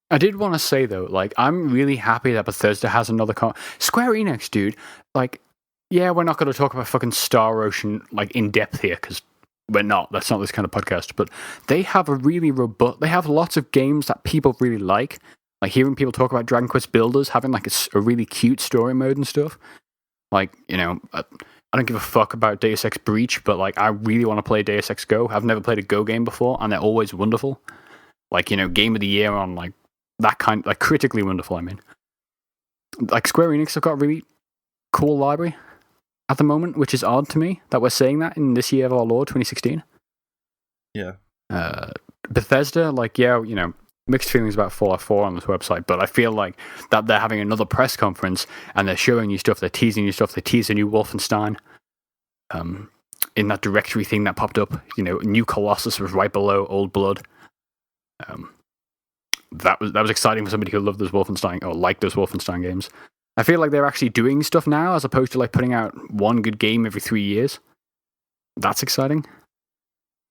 I did want to say though, like I'm really happy that Bethesda has another Square Enix, dude. Like, yeah, we're not going to talk about fucking Star Ocean like in depth here because we're not. That's not this kind of podcast. But they have a really robust. They have lots of games that people really like. Like hearing people talk about Dragon Quest Builders having like a really cute story mode and stuff. Like, you know, I don't give a fuck about Deus Ex Breach, but like I really want to play Deus Ex Go. I've never played a Go game before, and they're always wonderful. Like, you know, Game of the Year on like that kind, like critically wonderful. I mean, like Square Enix have got a really cool library at the moment, which is odd to me that we're saying that in this year of our Lord 2016. Yeah. Bethesda, like, yeah, you know, mixed feelings about Fallout 4 on this website, but I feel like that they're having another press conference and they're showing you stuff, they're teasing you stuff, they teased a new Wolfenstein. In that directory thing that popped up, you know, New Colossus was right below Old Blood. That was exciting for somebody who loved those Wolfenstein or liked those Wolfenstein games. I feel like they're actually doing stuff now as opposed to like putting out one good game every 3 years. That's exciting.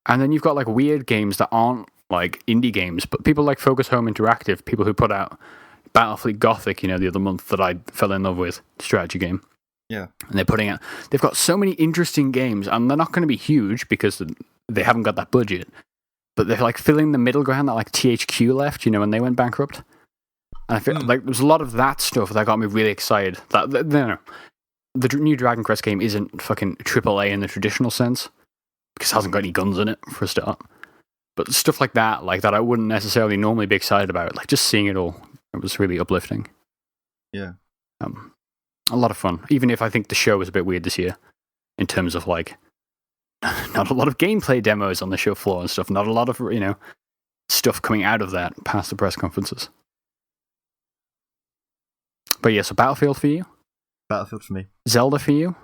And then you've got like weird games that aren't like indie games, but people like Focus Home Interactive, people who put out Battlefleet Gothic, you know, the other month that I fell in love with, strategy game. Yeah. And they've got so many interesting games, and they're not going to be huge because they haven't got that budget. But they're like filling the middle ground that like THQ left, you know, when they went bankrupt. And I feel like there's a lot of that stuff that got me really excited. The new Dragon Quest game isn't fucking AAA in the traditional sense because it hasn't got any guns in it for a start. But stuff like that I wouldn't necessarily normally be excited about. Like just seeing it all, it was really uplifting. Yeah. A lot of fun. Even if I think the show was a bit weird this year, in terms of like, not a lot of gameplay demos on the show floor and stuff. Not a lot of stuff coming out of that past the press conferences. But yeah, so Battlefield for you. Battlefield for me. Zelda for you.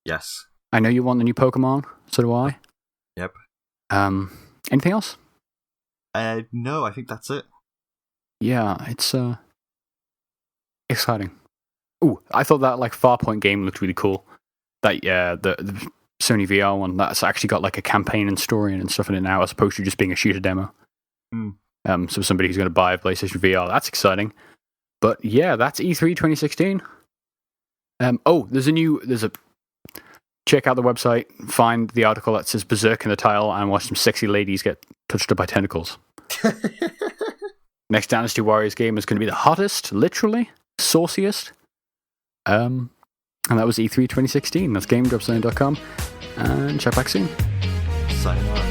Yes. I know you want the new Pokemon. So do I. Yep. Anything else? No, I think that's it. Yeah, it's exciting. Ooh, I thought that like Farpoint game looked really cool. That the Sony VR one that's actually got like a campaign and story and stuff in it now, as opposed to just being a shooter demo. So somebody who's going to buy a PlayStation VR, that's exciting. But yeah, that's E3 2016. Check out the website, find the article that says Berserk in the title, and watch some sexy ladies get touched up by tentacles. Next Dynasty Warriors game is going to be the hottest, literally, sauciest. And that was E3 2016. That's GameDropZone.com. And chat back soon. Sayonara.